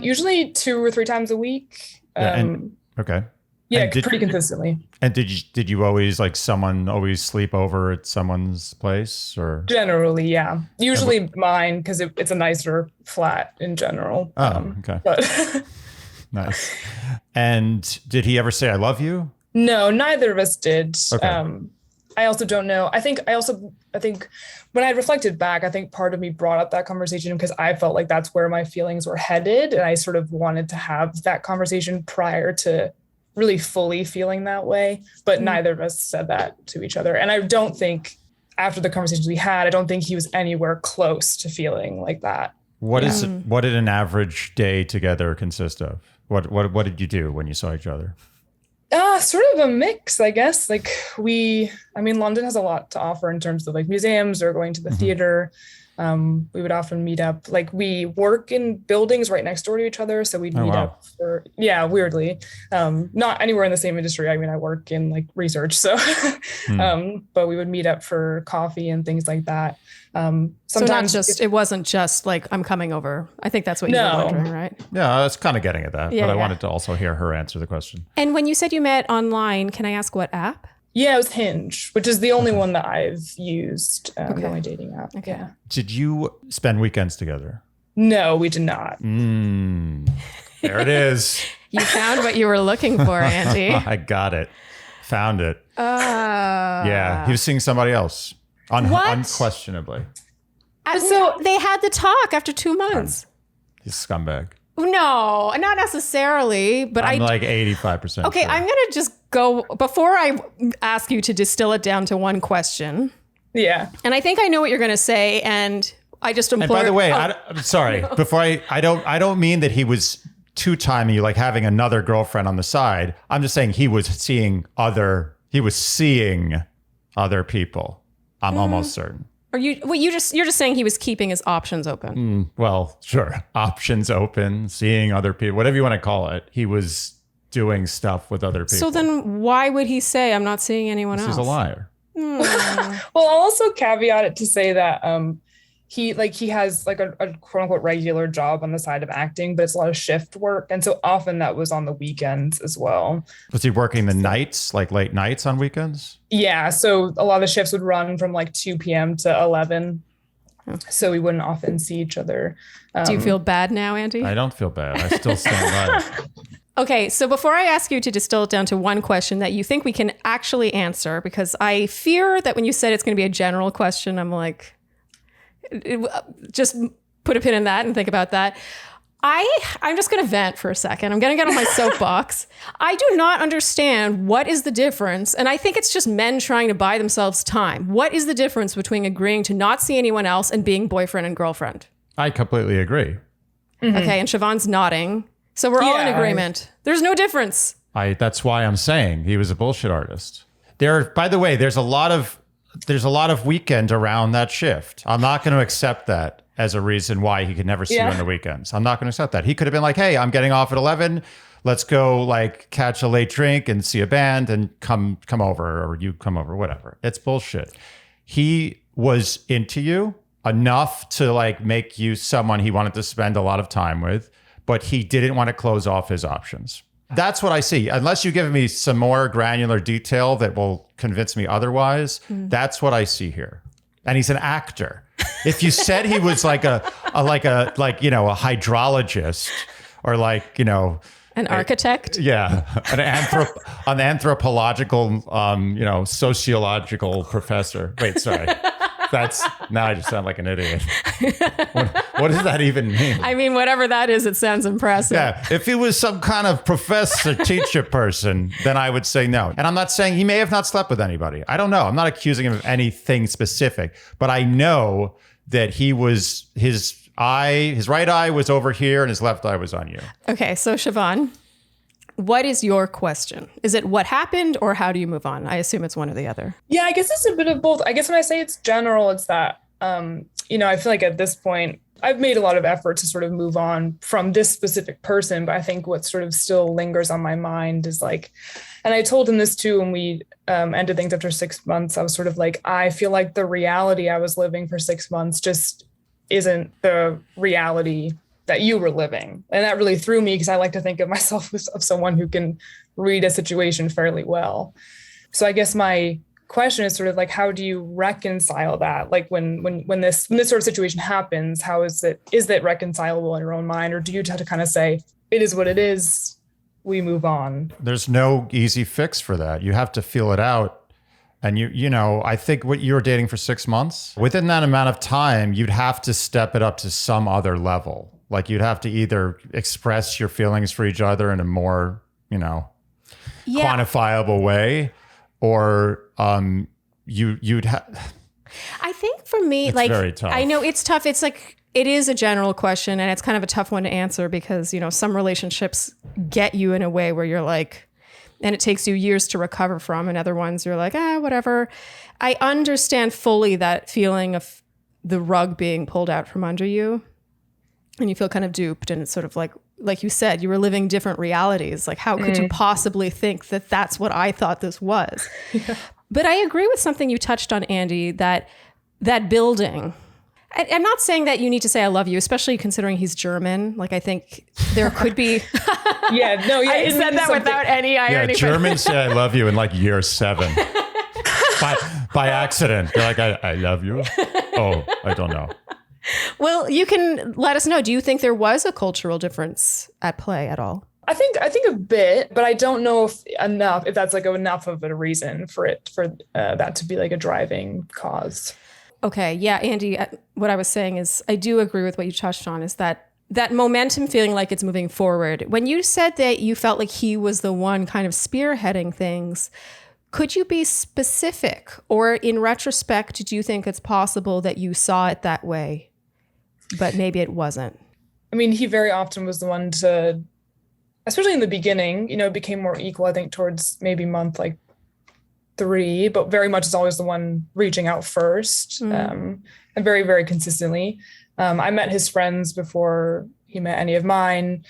Usually 2 or 3 times a week. Okay. Yeah, pretty consistently. And did you always someone always sleep over at someone's place, or? Generally, yeah. Usually mine, because it's a nicer flat in general. Oh, okay. But nice. And did he ever say "I love you"? No, neither of us did. Okay. I also don't know. I think when I reflected back, I think part of me brought up that conversation because I felt like that's where my feelings were headed. And I sort of wanted to have that conversation prior to really fully feeling that way. But neither of us said that to each other. And I don't think after the conversations we had, I don't think he was anywhere close to feeling like that. What did an average day together consist of? What did you do when you saw each other? Sort of a mix, I guess. London has a lot to offer in terms of museums or going to the theater. We would often meet up. We work in buildings right next door to each other. So we'd meet up weirdly. Not anywhere in the same industry. I mean, I work in research. So, but we would meet up for coffee and things like that. Sometimes it wasn't just I'm coming over. I think that's what you were wondering, right? Yeah, I was kind of getting at that, but I wanted to also hear her answer the question. And when you said you met online, can I ask what app? Yeah, it was Hinge, which is the only one that I've used, the only dating app. Okay. Yeah. Did you spend weekends together? No, we did not. There it is. You found what you were looking for, Andy. I got it. Found it. Yeah, he was seeing somebody else. Unquestionably. So they had the talk after 2 months. He's a scumbag. No, not necessarily, but I'm 85%. Okay, sure. I'm going to just go before I ask you to distill it down to one question. Yeah. And I think I know what you're going to say, and I just implore. And by the way, I'm sorry. No. Before I don't mean that he was two-timing you, having another girlfriend on the side. I'm just saying he was seeing other people. I'm almost certain. You're just saying he was keeping his options open. Well, sure. Options open, seeing other people, whatever you want to call it. He was doing stuff with other people. So then why would he say, I'm not seeing anyone else? He's a liar. Well, I'll also caveat it to say that he has like a quote unquote regular job on the side of acting, but it's a lot of shift work. And so often that was on the weekends as well. Was he working the nights, like late nights on weekends? Yeah. So a lot of shifts would run from like 2 p.m. to 11. So we wouldn't often see each other. Do you feel bad now, Andy? I don't feel bad. I still stand by it. Okay, so before I ask you to distill it down to one question that you think we can actually answer, because I fear that when you said it's going to be a general question, I'm like, just put a pin in that and think about that. I'm just going to vent for a second. I'm going to get on my soapbox. I do not understand what is the difference. And I think it's just men trying to buy themselves time. What is the difference between agreeing to not see anyone else and being boyfriend and girlfriend? I completely agree. Mm-hmm. Okay, and Siobhan's nodding. So we're all in agreement. There's no difference. That's why I'm saying he was a bullshit artist. By the way, there's a lot of weekend around that shift. I'm not going to accept that as a reason why he could never see you on the weekends. I'm not going to accept that. He could have been like, hey, I'm getting off at 11. Let's go like catch a late drink and see a band and come over, or you come over, whatever. It's bullshit. He was into you enough to like make you someone he wanted to spend a lot of time with, but he didn't want to close off his options. That's what I see. Unless you give me some more granular detail that will convince me otherwise, that's what I see here. And he's an actor. If you said he was like a hydrologist or like, an architect? an anthropological, sociological professor. Wait, sorry. Now I just sound like an idiot. What does that even mean? I mean, whatever that is, it sounds impressive. Yeah. If he was some kind of professor, teacher person, then I would say no. And I'm not saying he may have not slept with anybody. I don't know. I'm not accusing him of anything specific, but I know that his right eye was over here and his left eye was on you. Okay. So Siobhan, what is your question? Is it what happened or how do you move on? I assume it's one or the other. Yeah, I guess it's a bit of both. I guess when I say it's general, it's that, I feel like at this point, I've made a lot of effort to sort of move on from this specific person. But I think what sort of still lingers on my mind is like, and I told him this too, when we ended things after 6 months, I was sort of like, I feel like the reality I was living for 6 months just isn't the reality that you were living. And that really threw me because I like to think of myself as of someone who can read a situation fairly well. So I guess my question is sort of like, how do you reconcile that? Like when this sort of situation happens, how is that reconcilable in your own mind? Or do you have to kind of say, it is what it is, we move on? There's no easy fix for that. You have to feel it out. And I think what you were dating for 6 months, within that amount of time, you'd have to step it up to some other level. Like you'd have to either express your feelings for each other in a more, quantifiable way, or you'd have. I think for me, it's very tough. I know it's tough. It's like, it is a general question and it's kind of a tough one to answer because, some relationships get you in a way where you're like, and it takes you years to recover from, and other ones you're like, whatever. I understand fully that feeling of the rug being pulled out from under you. And you feel kind of duped, and it's sort of like you said, you were living different realities. Like, how could you possibly think that that's what I thought this was? Yeah. But I agree with something you touched on, Andy, that building. I'm not saying that you need to say I love you, especially considering he's German. Like, I think there could be. I said that without any irony. Yeah, Germans say I love you in like year 7. by accident. They're like, I love you. Oh, I don't know. Well, you can let us know. Do you think there was a cultural difference at play at all? I think a bit, but I don't know if that's like enough of a reason for that to be like a driving cause. Okay. Yeah, Andy, what I was saying is I do agree with what you touched on, is that momentum feeling like it's moving forward. When you said that you felt like he was the one kind of spearheading things, could you be specific? Or in retrospect, do you think it's possible that you saw it that way, but maybe it wasn't? I mean, he very often was the one to, especially in the beginning, it became more equal, I think, towards maybe month like 3, but very much is always the one reaching out first, and very, very consistently. I met his friends before he met any of mine.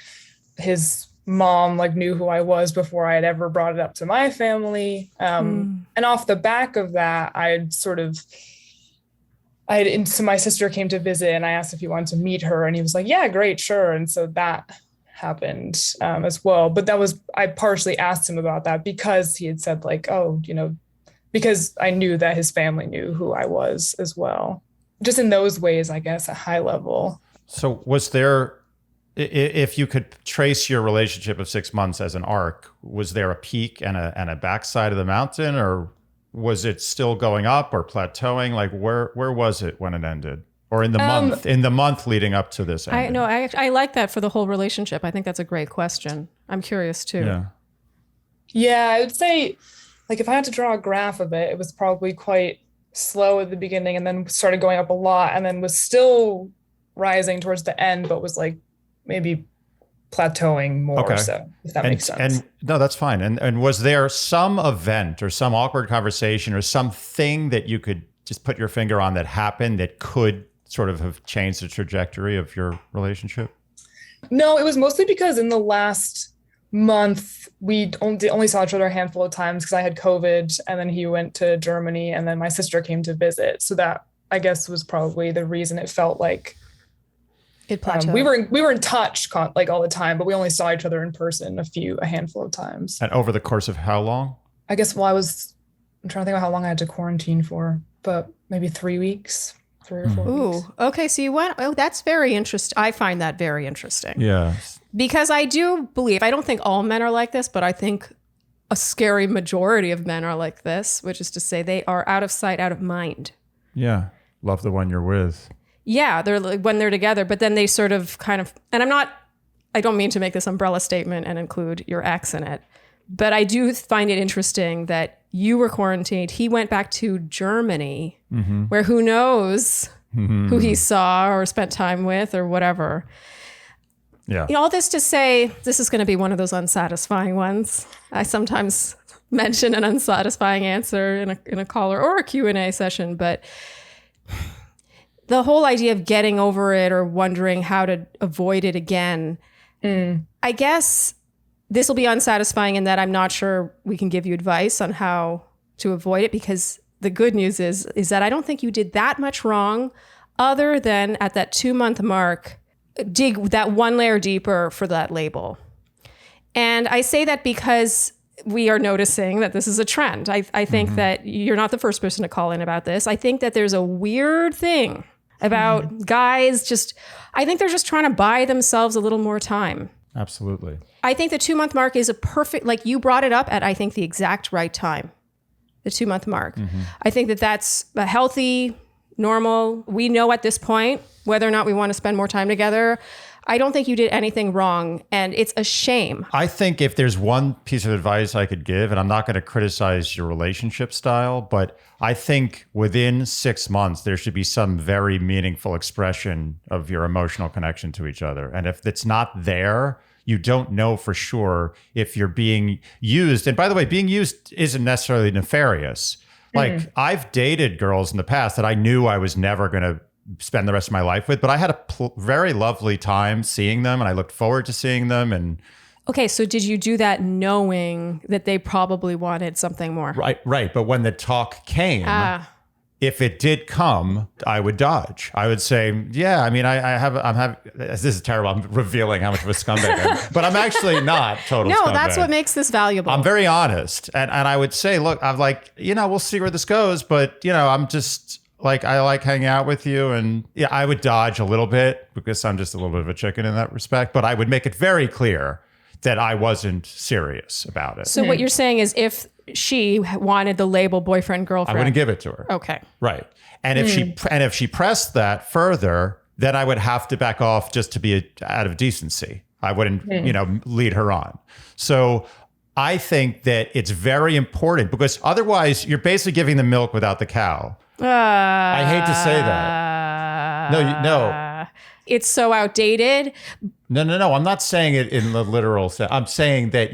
His mom like knew who I was before I had ever brought it up to my family. And off the back of that, so my sister came to visit and I asked if he wanted to meet her and he was like, yeah, great, sure. And so that happened as well. But I partially asked him about that because he had said like, oh, because I knew that his family knew who I was as well. Just in those ways, I guess, at high level. So was there, if you could trace your relationship of 6 months as an arc, was there a peak and a backside of the mountain, or was it still going up or plateauing? Like where was it when it ended? Or in the month leading up to this ending? I like that for the whole relationship. I think that's a great question. I'm curious too. Yeah, I would say, like, if I had to draw a graph of it, it was probably quite slow at the beginning and then started going up a lot and then was still rising towards the end, but was like maybe plateauing more. So if that makes sense. And no, that's fine. And was there some event or some awkward conversation or something that you could just put your finger on that happened that could sort of have changed the trajectory of your relationship? No, it was mostly because in the last month, we only saw each other a handful of times because I had COVID and then he went to Germany and then my sister came to visit. So that, I guess, was probably the reason it felt like it plateaued. We were in touch like all the time, but we only saw each other in person a handful of times. And over the course of how long? I guess I'm trying to think of how long I had to quarantine for, but maybe 3 weeks. 3 or 4 weeks. Ooh, okay. So you went, that's very interesting. I find that very interesting. Yeah. Because I do believe, I don't think all men are like this, but I think a scary majority of men are like this, which is to say they are out of sight, out of mind. Yeah. Love the one you're with. Yeah. They're like, when they're together, but then they sort of kind of, and I don't mean to make this umbrella statement and include your ex in it, but I do find it interesting that you were quarantined. He went back to Germany, where who knows who he saw or spent time with or whatever. Yeah. All this to say, this is going to be one of those unsatisfying ones. I sometimes mention an unsatisfying answer in a caller or a Q&A session, but the whole idea of getting over it or wondering how to avoid it again, I guess this will be unsatisfying in that I'm not sure we can give you advice on how to avoid it, because the good news is that I don't think you did that much wrong other than at that 2-month mark, dig that one layer deeper for that label. And I say that because we are noticing that this is a trend. I think that you're not the first person to call in about this. I think that there's a weird thing about guys I think they're just trying to buy themselves a little more time. Absolutely. I think the 2-month mark is a perfect, like you brought it up at, I think, the exact right time, the 2-month mark. I think that that's a healthy, normal. We know at this point whether or not we want to spend more time together. I don't think you did anything wrong, and it's a shame. I think if there's one piece of advice I could give, and I'm not going to criticize your relationship style, but I think within 6 months, there should be some very meaningful expression of your emotional connection to each other. And if it's not there, you don't know for sure if you're being used. And by the way, being used isn't necessarily nefarious. Like I've dated girls in the past that I knew I was never going to spend the rest of my life with, but I had a very lovely time seeing them and I looked forward to seeing them. And okay, so did you do that knowing that they probably wanted something more? Right. But when the talk came, if it did come, I would dodge. I would say, yeah, I mean, this is terrible. I'm revealing how much of a scumbag I am, but I'm actually not total scumbag. No, that's what makes this valuable. I'm very honest. And I would say, look, I'm like, we'll see where this goes, but I'm just like, I like hanging out with you. And yeah, I would dodge a little bit because I'm just a little bit of a chicken in that respect, but I would make it very clear that I wasn't serious about it. So what you're saying is if she wanted the label boyfriend, girlfriend, I wouldn't give it to her. Okay. Right. And if she pressed that further, then I would have to back off just to be out of decency. I wouldn't, lead her on. So I think that it's very important because otherwise you're basically giving the milk without the cow. I hate to say that. No. It's so outdated. No. I'm not saying it in the literal sense. I'm saying that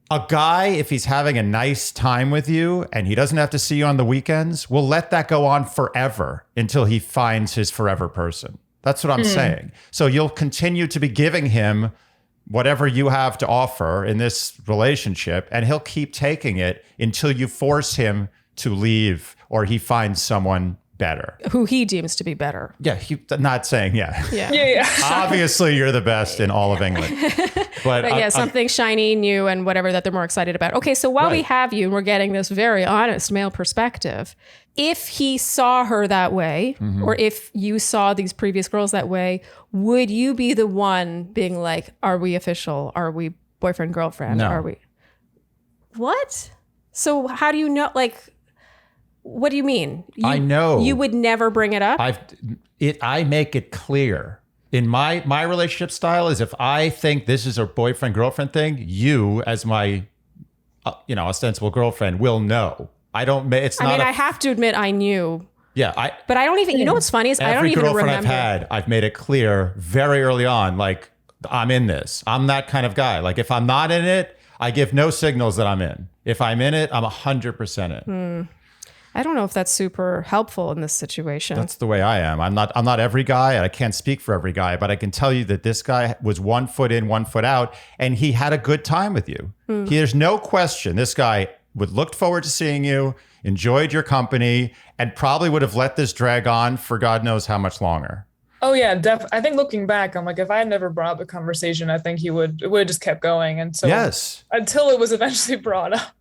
a guy, if he's having a nice time with you and he doesn't have to see you on the weekends, will let that go on forever until he finds his forever person. That's what I'm saying. So you'll continue to be giving him whatever you have to offer in this relationship, and he'll keep taking it until you force him to leave or he finds someone better. Who he deems to be better. Yeah, not saying, Yeah. Obviously, you're the best in all of England. But yeah, something shiny, new, and whatever that they're more excited about. Okay, so while we have you, and we're getting this very honest male perspective, if he saw her that way, or if you saw these previous girls that way, would you be the one being like, are we official? Are we boyfriend, girlfriend? No. Are we? What? So how do you know, like, what do you mean? I know. You would never bring it up? I make it clear. In my relationship style is if I think this is a boyfriend girlfriend thing, you as my ostensible girlfriend will know. I don't. It's not. I have to admit, I knew. Yeah, but I don't even. You know what's funny is I don't even remember. Every girlfriend I've had, I've made it clear very early on. Like, I'm in this. I'm that kind of guy. Like, if I'm not in it, I give no signals that I'm in. If I'm in it, I'm 100% in. I don't know if that's super helpful in this situation. That's the way I am. I'm not every guy, and I can't speak for every guy, but I can tell you that this guy was 1 foot in, 1 foot out, and he had a good time with you. There's no question this guy would look forward to seeing you, enjoyed your company, and probably would have let this drag on for God knows how much longer. Oh yeah, I think looking back, I'm like, if I had never brought up a conversation, I think it would have just kept going. And so until it was eventually brought up.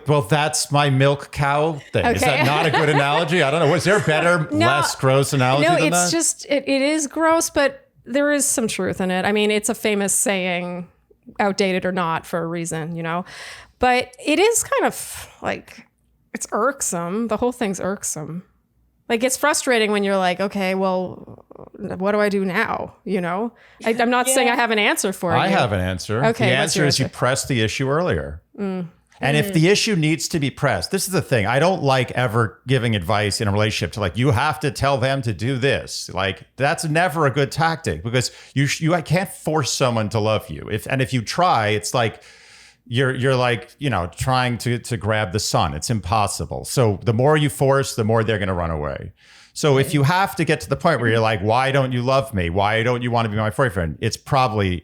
Well, that's my milk cow thing. Okay. Is that not a good analogy? I don't know. Was there a better, less gross analogy than that? No, it's just, it is gross, but there is some truth in it. I mean, it's a famous saying, outdated or not, for a reason, But it is kind of like, it's irksome. The whole thing's irksome. Like, it's frustrating when you're like, okay, well, what do I do now? I'm not saying I have an answer for you. I have an answer. Okay, the answer is you press the issue earlier. And if the issue needs to be pressed, this is the thing. I don't like ever giving advice in a relationship to like, you have to tell them to do this. Like, that's never a good tactic because I can't force someone to love you. If you try, it's like, you're like, trying to grab the sun. It's impossible. So the more you force, the more they're going to run away. So if you have to get to the point where you're like, why don't you love me? Why don't you want to be my boyfriend? You're probably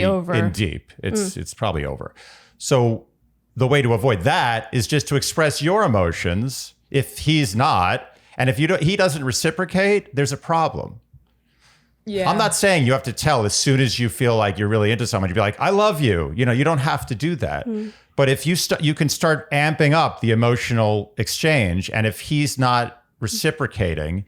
over. In deep. It's probably over. So the way to avoid that is just to express your emotions. If he's not, and if he doesn't reciprocate, there's a problem. Yeah. I'm not saying you have to tell as soon as you feel like you're really into someone. You'd be like, I love you. You don't have to do that. But if you can start amping up the emotional exchange. And if he's not reciprocating,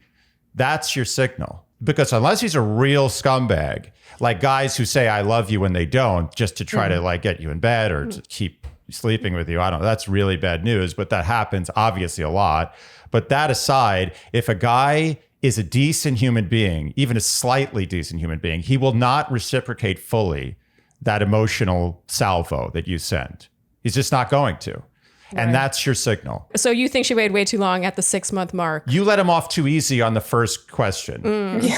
that's your signal. Because unless he's a real scumbag, like guys who say I love you when they don't, just to try to like get you in bed or to keep sleeping with you. I don't know. That's really bad news, but that happens obviously a lot. But that aside, if a guy is a decent human being, even a slightly decent human being, he will not reciprocate fully that emotional salvo that you send. He's just not going to. And that's your signal. So you think she waited way too long at the 6-month mark? You let him off too easy on the first question.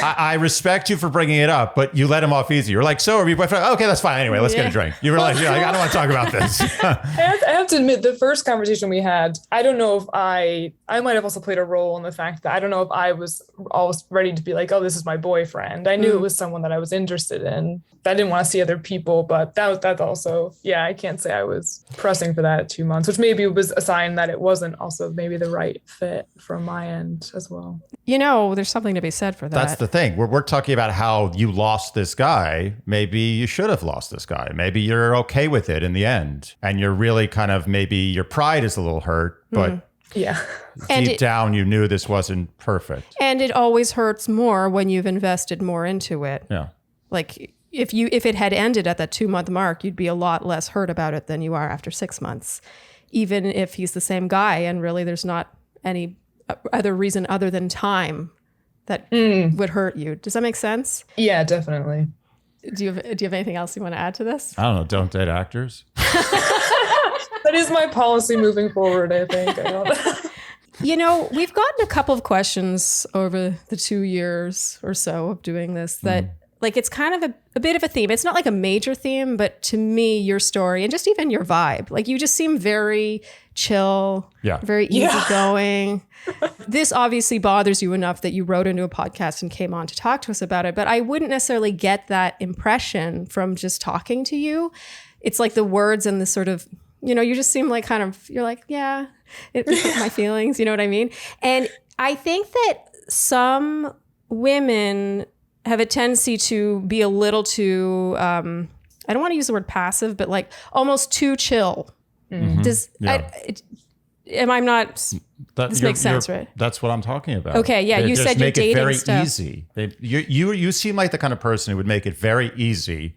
I respect you for bringing it up, but you let him off easy. You're like, so are you boyfriend? Okay, that's fine. Anyway, let's get a drink. You were like, I don't want to talk about this. I have to admit, the first conversation we had, I don't know if I might have also played a role in the fact that I don't know if I was always ready to be like, oh, this is my boyfriend. I knew it was someone that I was interested in. I didn't want to see other people, but that's also, I can't say I was pressing for that at 2 months, which maybe was a sign that it wasn't also maybe the right fit from my end as well. There's something to be said for that. That's the thing. We're talking about how you lost this guy. Maybe you should have lost this guy. Maybe you're okay with it in the end. And you're really kind of, maybe your pride is a little hurt, but deep down you knew this wasn't perfect. And it always hurts more when you've invested more into it. Yeah. Like if it had ended at that 2-month mark, you'd be a lot less hurt about it than you are after 6 months. Even if he's the same guy and really there's not any other reason other than time that would hurt you. Does that make sense? Yeah, definitely. Do you have anything else you want to add to this? I don't know. Don't date actors. That is my policy moving forward, I think. We've gotten a couple of questions over the 2 years or so of doing this that like it's kind of a bit of a theme. It's not like a major theme, but to me, your story and just even your vibe, like you just seem very chill, very easygoing. This obviously bothers you enough that you wrote into a podcast and came on to talk to us about it. But I wouldn't necessarily get that impression from just talking to you. It's like the words and the sort of, you just seem like kind of, you're like, yeah, it hurt my feelings. You know what I mean? And I think that some women have a tendency to be a little too, I don't want to use the word passive, but like almost too chill. Mm-hmm. I'm not, this makes sense, right? That's what I'm talking about. Okay, yeah, you said you're dating very stuff. Easy. You seem like the kind of person who would make it very easy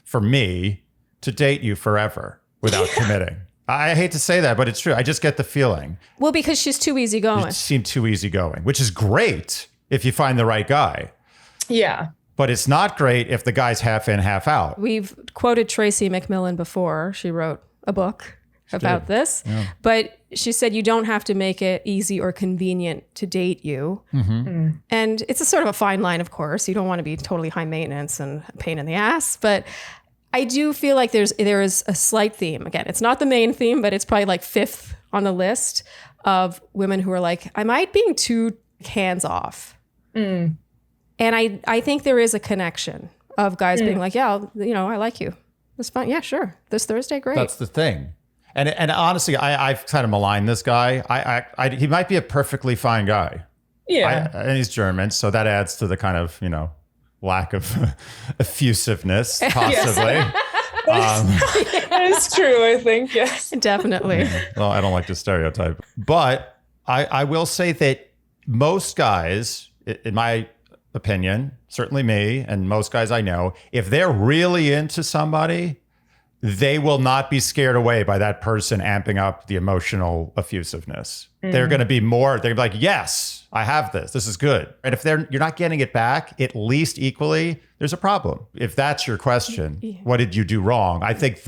for me to date you forever without committing. I hate to say that, but it's true. I just get the feeling. Well, because she's too easygoing. You seem too easygoing, which is great if you find the right guy. Yeah. But it's not great if the guy's half in, half out. We've quoted Tracy McMillan before. She wrote a book about this. Yeah. But she said you don't have to make it easy or convenient to date you. Mm-hmm. And it's a sort of a fine line, of course. You don't want to be totally high maintenance and a pain in the ass. But I do feel like there is a slight theme. Again, it's not the main theme, but it's probably like fifth on the list of women who are like, am I being too hands off? Mm. And I think there is a connection of guys being like, yeah, I like you. It's fine. Yeah, sure. This Thursday, great. That's the thing. And honestly, I've kind of maligned this guy. He might be a perfectly fine guy. Yeah. And he's German, so that adds to the kind of, lack of effusiveness, possibly. That is true, I think, yes. Definitely. Well, I don't like to stereotype. But I will say that most guys, in my opinion, certainly me and most guys I know, if they're really into somebody, they will not be scared away by that person amping up the emotional effusiveness. They're going to be more, they're going to be like, yes, I have this. This is good. And if you're not getting it back, at least equally, there's a problem. If that's your question, what did you do wrong? I think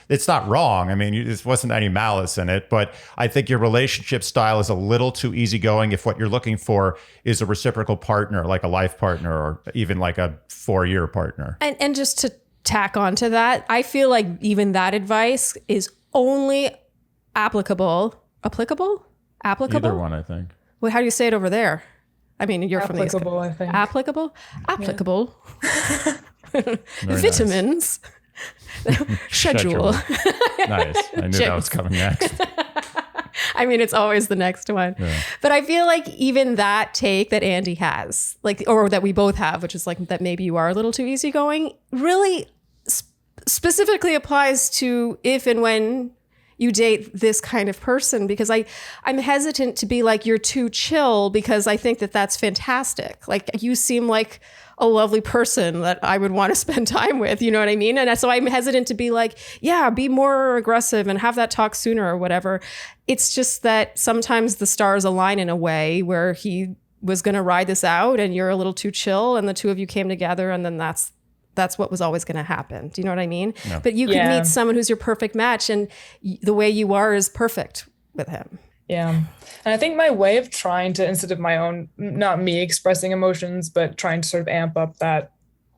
it's not wrong. I mean, there wasn't any malice in it, but I think your relationship style is a little too easygoing if what you're looking for is a reciprocal partner, like a life partner or even like a 4-year partner. And just to tack onto that, I feel like even that advice is only applicable. Either one, I think. Well, how do you say it over there? I mean, you're from the East Coast. I think. Applicable. Vitamins. Schedule. Nice. I knew that was coming next. I mean, it's always the next one. Yeah. But I feel like even that take that Andy has, like, or that we both have, which is like that maybe you are a little too easygoing, really specifically applies to if and when you date this kind of person, because I'm hesitant to be like, you're too chill, because I think that that's fantastic. Like, you seem like a lovely person that I would want to spend time with, you know what I mean? And so I'm hesitant to be like, yeah, be more aggressive and have that talk sooner or whatever. It's just that sometimes the stars align in a way where he was going to ride this out and you're a little too chill and the two of you came together, and then that's what was always going to happen. Do you know what I mean? Yeah. But you could meet someone who's your perfect match, and the way you are is perfect with him. Yeah. And I think my way of trying to, instead of my own, not me expressing emotions, but trying to sort of amp up that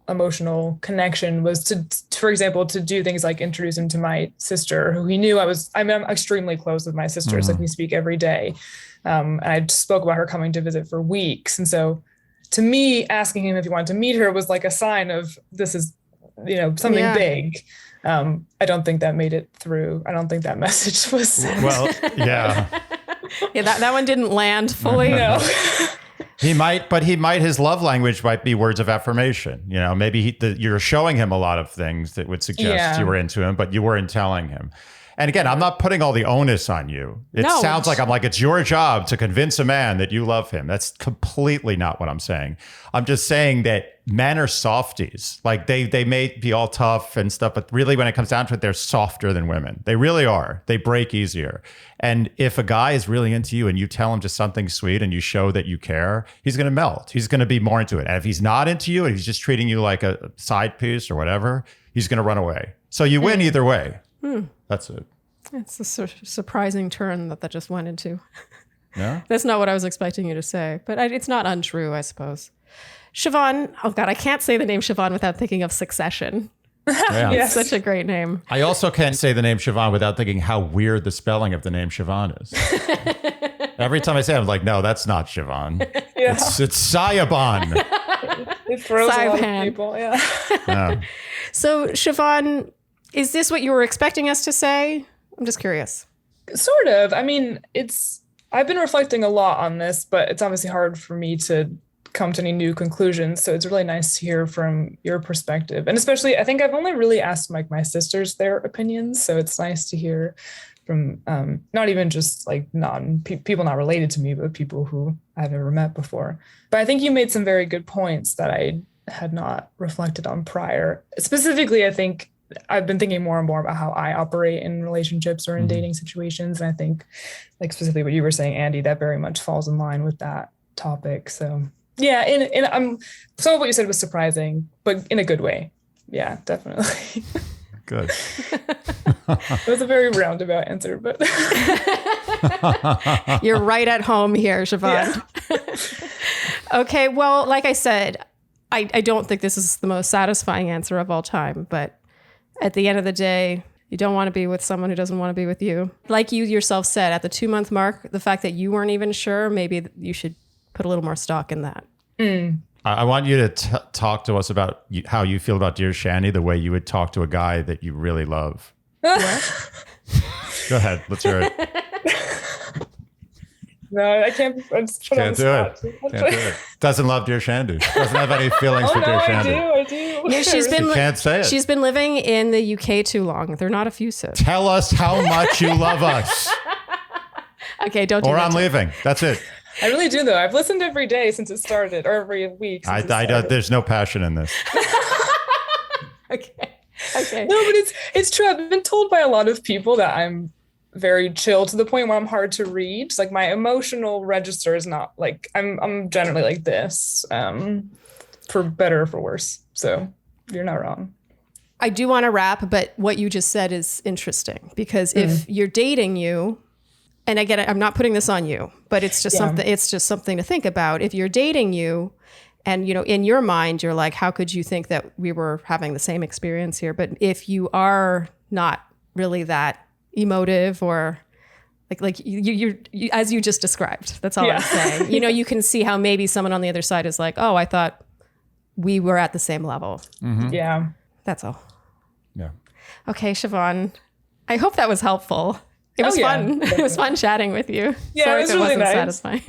emotional connection was to, for example, to do things like introduce him to my sister, who he knew I'm extremely close with my sister. Mm-hmm. So we speak every day. And I spoke about her coming to visit for weeks. And so to me, asking him if he wanted to meet her was like a sign of this is, something big. I don't think that made it through. I don't think that message was. Well, yeah. Yeah, that one didn't land fully. No. His love language might be words of affirmation. Maybe you're showing him a lot of things that would suggest you were into him, but you weren't telling him. And again, I'm not putting all the onus on you. It sounds like it's your job to convince a man that you love him. That's completely not what I'm saying. I'm just saying that men are softies. Like they may be all tough and stuff, but really when it comes down to it, they're softer than women. They really are. They break easier. And if a guy is really into you and you tell him just something sweet and you show that you care, he's going to melt. He's going to be more into it. And if he's not into you and he's just treating you like a side piece or whatever, he's going to run away. So you win either way. That's it. It's a surprising turn that just went into. Yeah. That's not what I was expecting you to say, but it's not untrue, I suppose. Siobhan, oh God, I can't say the name Siobhan without thinking of Succession. Yeah. Yes. Such a great name. I also can't say the name Siobhan without thinking how weird the spelling of the name Siobhan is. Every time I say it, I'm like, no, that's not Siobhan. Yeah. It's Siobhan. It throws a lot of Siobhan. people. Yeah. Yeah. So Siobhan, is this what you were expecting us to say? I'm just curious. Sort of. I mean, I've been reflecting a lot on this, but it's obviously hard for me to come to any new conclusions. So it's really nice to hear from your perspective. And especially, I think I've only really asked my sisters their opinions. So it's nice to hear from not even just like people not related to me, but people who I've never met before. But I think you made some very good points that I had not reflected on prior. Specifically, I think I've been thinking more and more about how I operate in relationships or in dating situations. And I think, like specifically what you were saying, Andy, that very much falls in line with that topic. So yeah, some of what you said was surprising, but in a good way. Yeah, definitely. Good. It was a very roundabout answer, but You're right at home here, Siobhan. Okay, well, like I said, I don't think this is the most satisfying answer of all time, but at the end of the day, you don't want to be with someone who doesn't want to be with you. Like you yourself said, at the 2-month mark, the fact that you weren't even sure, maybe you should put a little more stock in that. I want you to talk to us about how you feel about Dear Shandy, the way you would talk to a guy that you really love. What? Go ahead. Let's hear it. no, I can't. I'm just put on Can't the do it. spot. Can't do it. Doesn't love Dear Shandy. Doesn't have any feelings Oh for no, Dear I Shandy. do. Yeah, she's been You can't say it. She's been living in the UK too long. They're not effusive. Tell us how much you love us, Okay, don't do or that. I'm leaving. That's it. I really do though. I've listened every day since it started, or every week. Since it started. There's no passion in this. Okay. Okay. No, but it's true. I've been told by a lot of people that I'm very chill to the point where I'm hard to read. Like my emotional register is not like I'm generally like this, for better or for worse. So you're not wrong. I do want to wrap, but what you just said is interesting because if you're dating you, and again, I'm not putting this on you, but it's just something. It's just something to think about. If you're dating you, and in your mind, you're like, how could you think that we were having the same experience here? But if you are not really that emotive or like you as you just described, that's all I'm saying. You can see how maybe someone on the other side is like, oh, I thought we were at the same level. Mm-hmm. Yeah. That's all. Yeah. Okay, Siobhan, I hope that was helpful. It was fun. Definitely. It was fun chatting with you. Yeah, Sorry it was if it really wasn't nice. satisfying.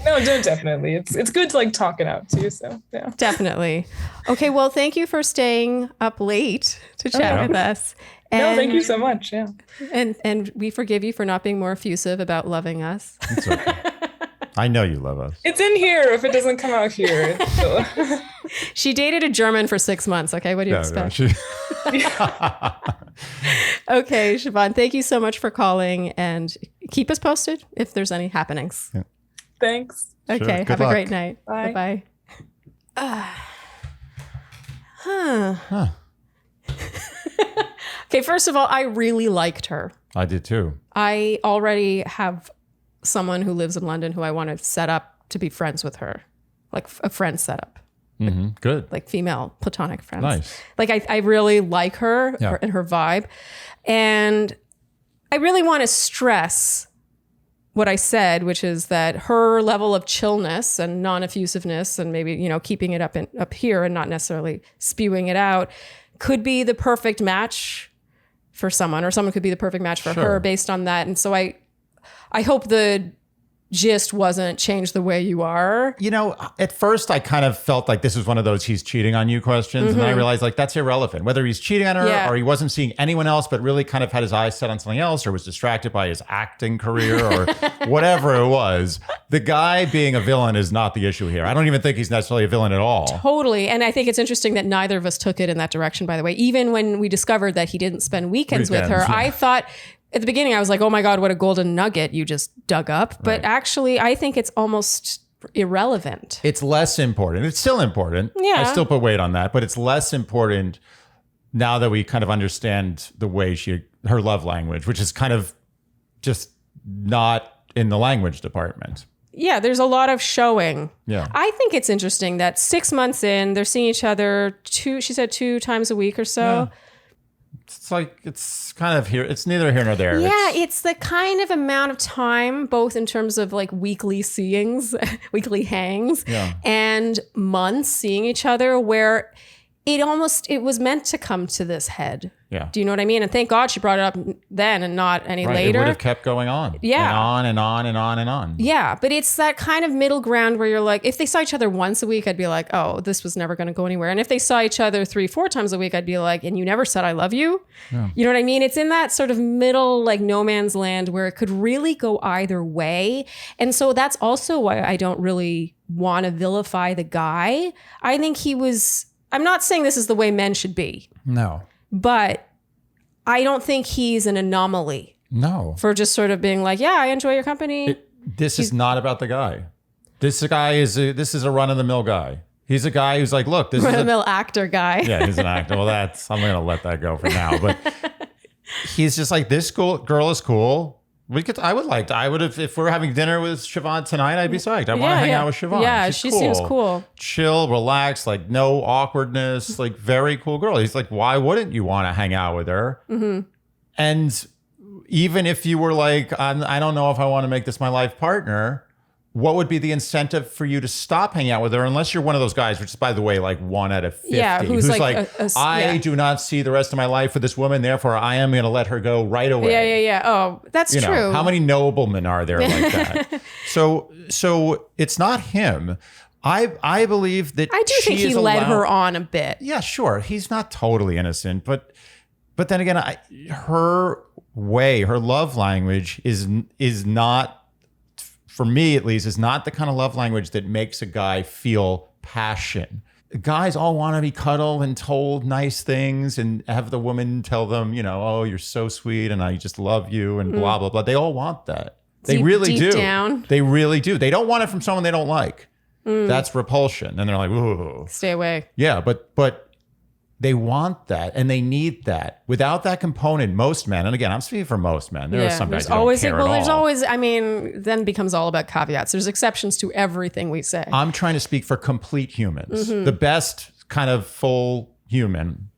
No, definitely. It's good to like talk it out too. So yeah. Definitely. Okay, well, thank you for staying up late to chat with us. And, No, thank you so much. Yeah. And we forgive you for not being more effusive about loving us. It's okay. I know you love us. It's in here if it doesn't come out here. So. She dated a German for 6 months. Okay, what do you expect? Okay, Siobhan, thank you so much for calling and keep us posted if there's any happenings. Yeah. Thanks. Okay, Sure. Good have luck. a great night. Bye. Bye-bye. Okay, first of all, I really liked her. I did too. I already have someone who lives in London who I want to set up to be friends with her, like a friend setup, Mm-hmm. Good. like female platonic friends. Nice. Like I really like her Yeah. and her vibe. And I really want to stress what I said, which is that her level of chillness and non-effusiveness and maybe, keeping it up here and not necessarily spewing it out could be the perfect match for someone, or someone could be the perfect match for Sure. her based on that. And so I hope the gist wasn't change the way you are. At first I kind of felt like this was one of those he's cheating on you questions. And then I realized like that's irrelevant. Whether he's cheating on her Yeah. or he wasn't seeing anyone else, but really kind of had his eyes set on something else or was distracted by his acting career or whatever it was. The guy being a villain is not the issue here. I don't even think he's necessarily a villain at all. Totally. And I think it's interesting that neither of us took it in that direction, by the way. Even when we discovered that he didn't spend weekends with her, Weekends, yeah. I thought at the beginning, I was like, oh my God, what a golden nugget you just dug up. But actually, I think it's almost irrelevant. It's less important. It's still important. Yeah. I still put weight on that, but it's less important now that we kind of understand the way her love language, which is kind of just not in the language department. yeah, there's a lot of showing. Yeah. I think it's interesting that 6 months in, they're seeing each other she said 2 times a week or so. Yeah. It's like, it's kind of here. It's neither here nor there. Yeah, it's the kind of amount of time, both in terms of like weekly seeings, weekly hangs, and months seeing each other where it was meant to come to this head. Yeah. Do you know what I mean? And thank God she brought it up then and not any later. It would have kept going on. Yeah. And on and on and on and on. Yeah. But it's that kind of middle ground where you're like, if they saw each other once a week, I'd be like, oh, this was never going to go anywhere. And if they saw each other 3-4 times a week, I'd be like, and you never said I love you. Yeah. You know what I mean? It's in that sort of middle, like no man's land where it could really go either way. And so that's also why I don't really want to vilify the guy. I think I'm not saying this is the way men should be. No. But I don't think he's an anomaly. No. For just sort of being like, yeah, I enjoy your company. This is not about the guy. This is a run-of-the-mill guy. He's a guy who's like, look, this run-of-the-mill actor guy. Yeah, he's an actor. Well, I'm going to let that go for now. But he's just like, this girl is cool. I would have, if we're having dinner with Siobhan tonight, I'd be psyched. I want to hang out with Siobhan. Yeah, she seems cool. Chill, relaxed, like no awkwardness, like very cool girl. He's like, why wouldn't you want to hang out with her? Mm-hmm. And even if you were like, I don't know if I want to make this my life partner, what would be the incentive for you to stop hanging out with her? Unless you're one of those guys, which is, by the way, like 1 out of 50, who's like I do not see the rest of my life with this woman, therefore I am going to let her go right away. Yeah. Oh, that's true. Know, how many noblemen are there like that? So it's not him. I believe that I do think he led her on a bit. Yeah, sure. He's not totally innocent, but then again, her love language is not, for me at least, is not the kind of love language that makes a guy feel passion. Guys all want to be cuddled and told nice things and have the woman tell them, oh, you're so sweet and I just love you and blah, blah, blah. They all want that. They really do. Down. They really do. They don't want it from someone they don't like. That's repulsion. And they're like, ooh. Stay away. Yeah, but they want that and they need that. Without that component, most men, and again, I'm speaking for most men. There are some guys who don't care at all. There's always, then it becomes all about caveats. There's exceptions to everything we say. I'm trying to speak for complete humans. The best kind of full human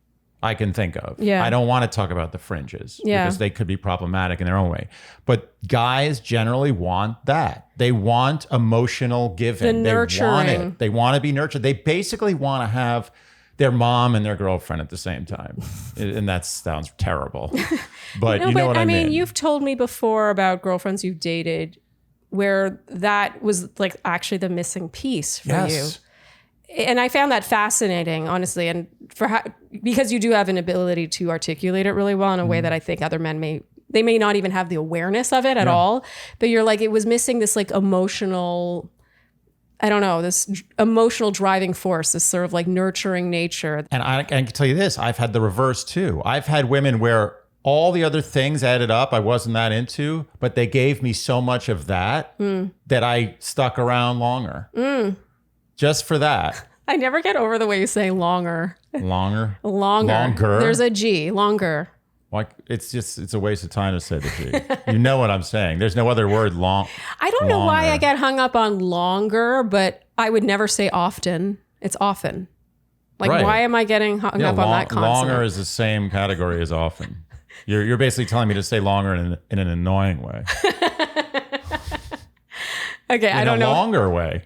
I can think of. Yeah. I don't want to talk about the fringes because they could be problematic in their own way. But guys generally want that. They want emotional giving. The nurturing. They want it. They want to be nurtured. They basically want to have their mom and their girlfriend at the same time. And that sounds terrible. But you know what I mean? You've told me before about girlfriends you've dated where that was like actually the missing piece for you. And I found that fascinating, honestly. And because you do have an ability to articulate it really well in a way that I think other men may not even have the awareness of it at all. But you're like, it was missing this like emotional, I don't know, this emotional driving force, this sort of like nurturing nature. And I can tell you this, I've had the reverse too. I've had women where all the other things added up I wasn't that into, but they gave me so much of that that I stuck around longer. Just for that. I never get over the way you say longer. Longer? Longer. There's a G, longer. Like it's a waste of time to say the G. You know what I'm saying. There's no other word long. I don't know why I get hung up on longer, but I would never say often. It's often. Like, why am I getting hung up on that concept? Longer is the same category as often. You're basically telling me to say longer in an annoying way. Okay, I don't know. In a longer way.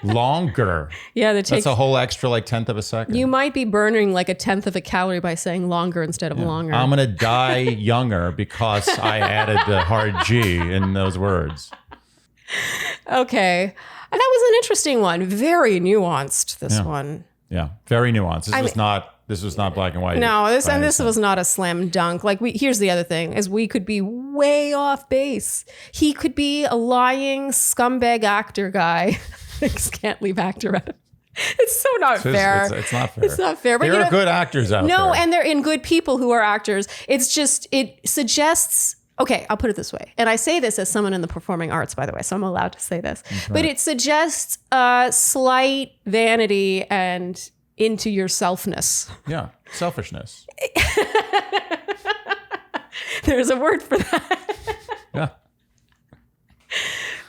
Longer. Yeah, that's a whole extra like 1/10 of a second. You might be burning like 1/10 of a calorie by saying longer instead of longer. I'm gonna die younger because I added the hard G in those words. Okay, and that was an interesting one. Very nuanced. This one. Yeah, very nuanced. This was not black and white. No, this was not a slam dunk. Like here's the other thing: is we could be way off base. He could be a lying scumbag actor guy. Can't leave actor out of it. It's so not fair. It's not fair. It's not fair. But there are good actors out there. No, and they're in good people who are actors. It's just, it suggests, okay, I'll put it this way. And I say this as someone in the performing arts, by the way, so I'm allowed to say this. Okay. But it suggests slight vanity and into yourselfness. Yeah, selfishness. There's a word for that. Yeah.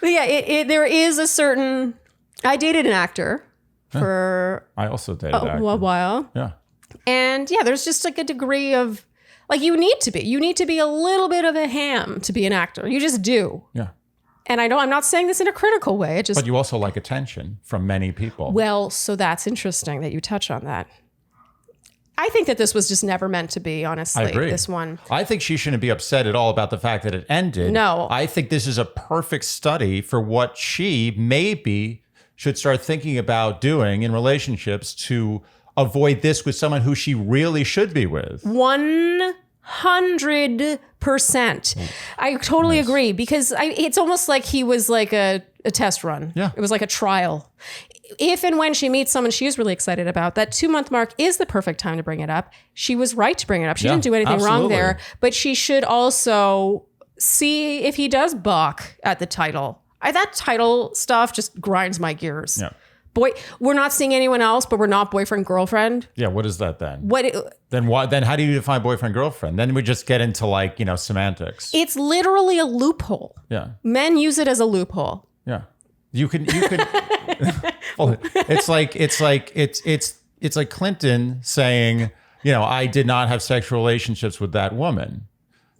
Yeah, there is a certain. I dated an actor for I also dated an actor. a while. Yeah. And yeah, there's just like a degree of like you need to be a little bit of a ham to be an actor. You just do. Yeah. And I'm not saying this in a critical way. It just But you also like attention from many people. well, so that's interesting that you touch on that. I think that this was just never meant to be, honestly. I agree. This one. I think she shouldn't be upset at all about the fact that it ended. No. I think this is a perfect study for what she maybe should start thinking about doing in relationships to avoid this with someone who she really should be with. 100%. I totally agree because it's almost like he was like a test run. Yeah. It was like a trial. If and when she meets someone she is really excited about, that 2-month mark is the perfect time to bring it up. She was right to bring it up. She didn't do anything wrong there, but she should also see if he does balk at the title. That title stuff just grinds my gears. Yeah. Boy, we're not seeing anyone else, but we're not boyfriend, girlfriend. Yeah, what is that then? What? Then how do you define boyfriend, girlfriend? Then we just get into like, semantics. It's literally a loophole. Yeah. Men use it as a loophole. Yeah. You can well, it's like Clinton saying, I did not have sexual relationships with that woman.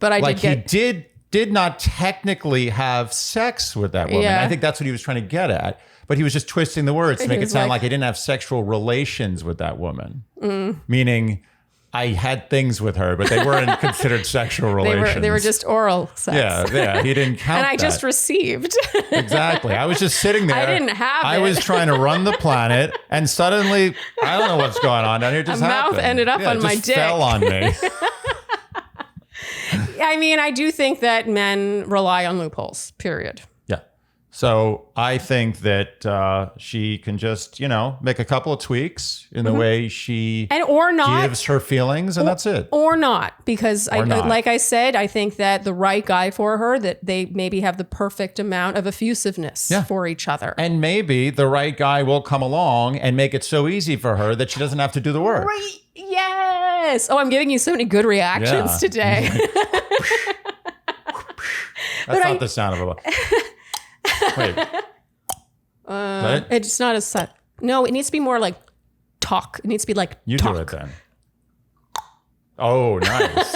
But he did not technically have sex with that woman. Yeah. I think that's what he was trying to get at. But he was just twisting the words to make it sound like he didn't have sexual relations with that woman. Meaning I had things with her, but they weren't considered sexual relations. They were just oral sex. Yeah, he didn't count And I that. just received. Exactly. I was just sitting there. I didn't have I it. was trying to run the planet, and suddenly, I don't know what's going on down here. It just A mouth happened. ended up on it my just dick. fell on me. I mean, I do think that men rely on loopholes, period. Yeah. So I think that she can just, make a couple of tweaks in the way she Or not. gives her feelings, and that's it. Or not, because not. like I said, I think that the right guy for her, that they maybe have the perfect amount of effusiveness for each other. And maybe the right guy will come along and make it so easy for her that she doesn't have to do the work. Right. Yes. Oh, I'm giving you so many good reactions today. That's not the sound of a... Wait. What? It's not a set. No, it needs to be more like talk. It needs to be like You talk. do it then. Oh, nice.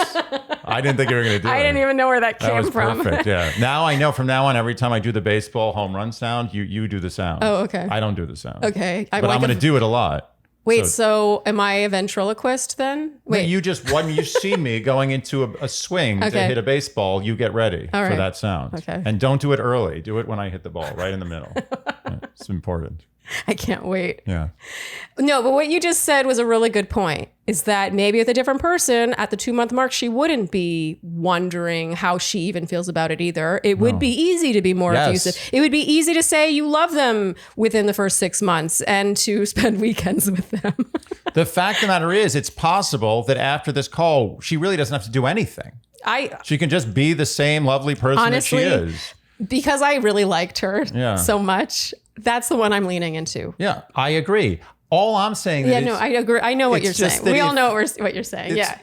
I didn't think you were going to do it. I didn't even know where that That came was from. perfect. Yeah. Now I know from now on, every time I do the baseball home run sound, you do the sound. Oh, okay. I don't do the sound. Okay. But I'm going to do it a lot. Wait, so am I a ventriloquist then? Wait. You just, when you see me going into a swing to Okay. hit a baseball, you get ready All for right. that sound. Okay. And don't do it early. Do it when I hit the ball, right in the middle. Yeah, it's important. I can't wait. Yeah. No, but what you just said was a really good point, is that maybe with a different person at the 2-month mark, she wouldn't be wondering how she even feels about it either. It would be easy to be more Yes. effusive. It would be easy to say you love them within the first 6 months and to spend weekends with them. The fact of the matter is, it's possible that after this call, she really doesn't have to do anything. She can just be the same lovely person Honestly, that she is. Because I really liked her Yeah. so much, that's the one I'm leaning into. Yeah, I agree. All I'm saying Yeah, is, no, I agree. I know what it's you're just saying. that We all if- know what you're saying. Yeah.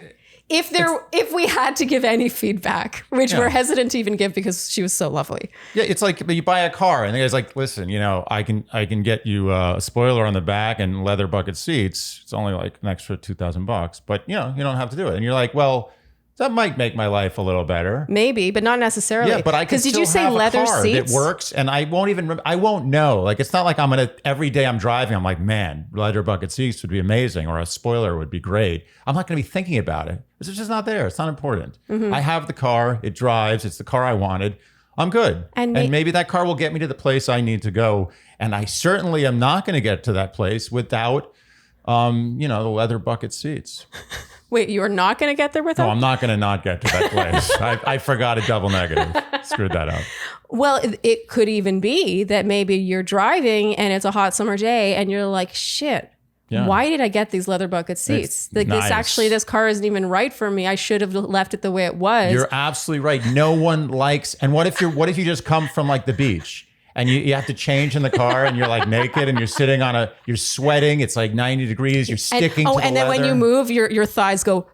If we had to give any feedback, which we're hesitant to even give because she was so lovely. Yeah, it's like you buy a car and the guy's like, listen, I can get you a spoiler on the back and leather bucket seats. It's only like an extra $2,000, but you don't have to do it. And you're like, well, that might make my life a little better. Maybe, but not necessarily. Yeah, but I can did still you say have leather a car seats? that works, and I won't know. Like, it's not like every day I'm driving, I'm like, man, leather bucket seats would be amazing, or a spoiler would be great. I'm not going to be thinking about it. It's just not there. It's not important. Mm-hmm. I have the car. It drives. It's the car I wanted. I'm good. And Maybe that car will get me to the place I need to go. And I certainly am not going to get to that place without, the leather bucket seats. Wait, you are not going to get there with her? No, I'm not going to not get to that place. I forgot a double negative. Screwed that up. Well, it could even be that maybe you're driving and it's a hot summer day and you're like, shit. Yeah. Why did I get these leather bucket seats? It's nice. This car isn't even right for me. I should have left it the way it was. You're absolutely right. No one likes. And what if you just come from like the beach and you have to change in the car and you're like naked and you're sitting you're sweating. It's like 90 degrees. You're sticking to the and then when leather. you move, your thighs go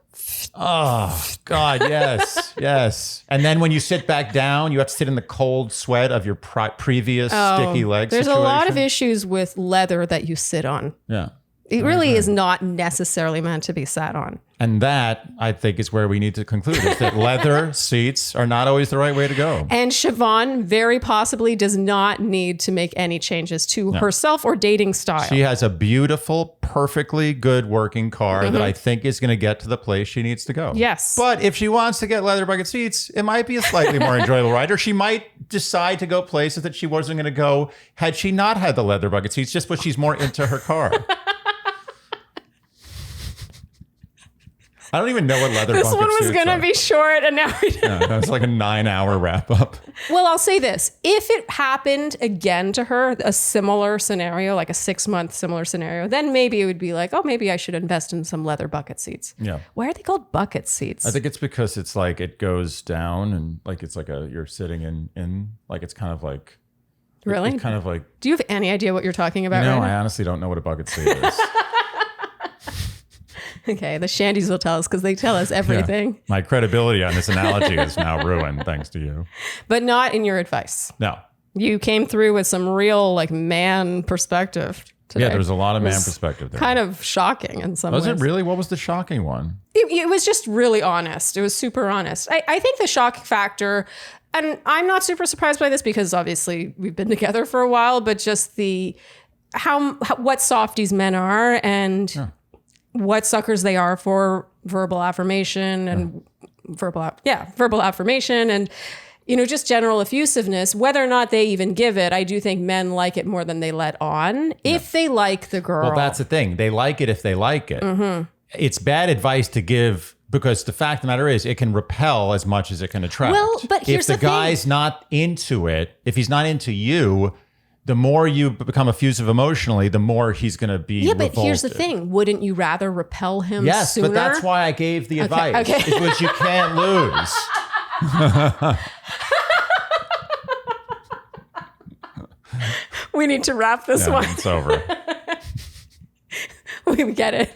Oh, God, yes, yes. And then when you sit back down, you have to sit in the cold sweat of your previous sticky leg There's situation. a lot of issues with leather that you sit on. Yeah. It really is not necessarily meant to be sat on. And that, I think, is where we need to conclude, is that leather seats are not always the right way to go. And Siobhan very possibly does not need to make any changes to herself or dating style. She has a beautiful, perfectly good working car that I think is going to get to the place she needs to go. Yes. But if she wants to get leather bucket seats, it might be a slightly more enjoyable ride. Or she might decide to go places that she wasn't going to go had she not had the leather bucket seats, just because she's more into her car. I don't even know what leather bucket This seats one was going to are. be short, and now we don't. Yeah, that was like a 9-hour wrap up. Well, I'll say this. If it happened again to her, a similar scenario, like a 6-month similar scenario, then maybe it would be like, oh, maybe I should invest in some leather bucket seats. Yeah. Why are they called bucket seats? I think it's because it's like it goes down and like it's like you're sitting in like it's kind of like Really? It's kind of like, Do you have any idea what you're talking about no, right I now? honestly don't know what a bucket seat is. Okay, the Shandys will tell us because they tell us everything, Yeah. My credibility on this analogy is now ruined thanks to you. but not in your advice. No. You came through with some real like man perspective today. Yeah, there was a lot of It man was perspective there. Kind of shocking in some Was ways. it really? What was the shocking one? It was just really honest. It was super honest. I think the shock factor, and I'm not super surprised by this because obviously we've been together for a while, but just the what softies men are and what suckers they are for verbal affirmation and verbal affirmation and just general effusiveness. Whether or not they even give it, I do think men like it more than they let on if they like the girl. Well, that's the thing. They like it if they like it. Mm-hmm. It's bad advice to give because the fact of the matter is it can repel as much as it can attract. Well, but here's if the the guy's thing. not into it, if he's not into you, the more you become effusive emotionally, the more he's going to be but here's the revolted. thing. Wouldn't you rather repel him Yes, sooner? but that's why I gave the advice. okay. It was you can't lose. We need to wrap this Yeah, one. it's over. We get it.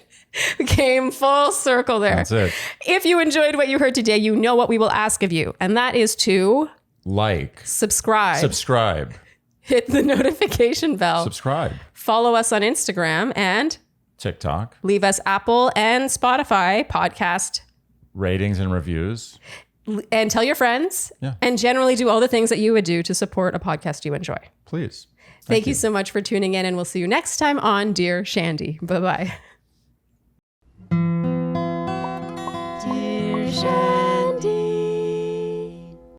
We came full circle there. That's it. If you enjoyed what you heard today, you know what we will ask of you, and that is to Like. subscribe. Subscribe. Hit the notification bell. Subscribe. Follow us on Instagram and TikTok. leave us Apple and Spotify podcast Ratings and reviews. and tell your friends and generally do all the things that you would do to support a podcast you enjoy. Please. Thank you so much for tuning in, and we'll see you next time on Dear Shandy. Bye-bye. Dear Shandy.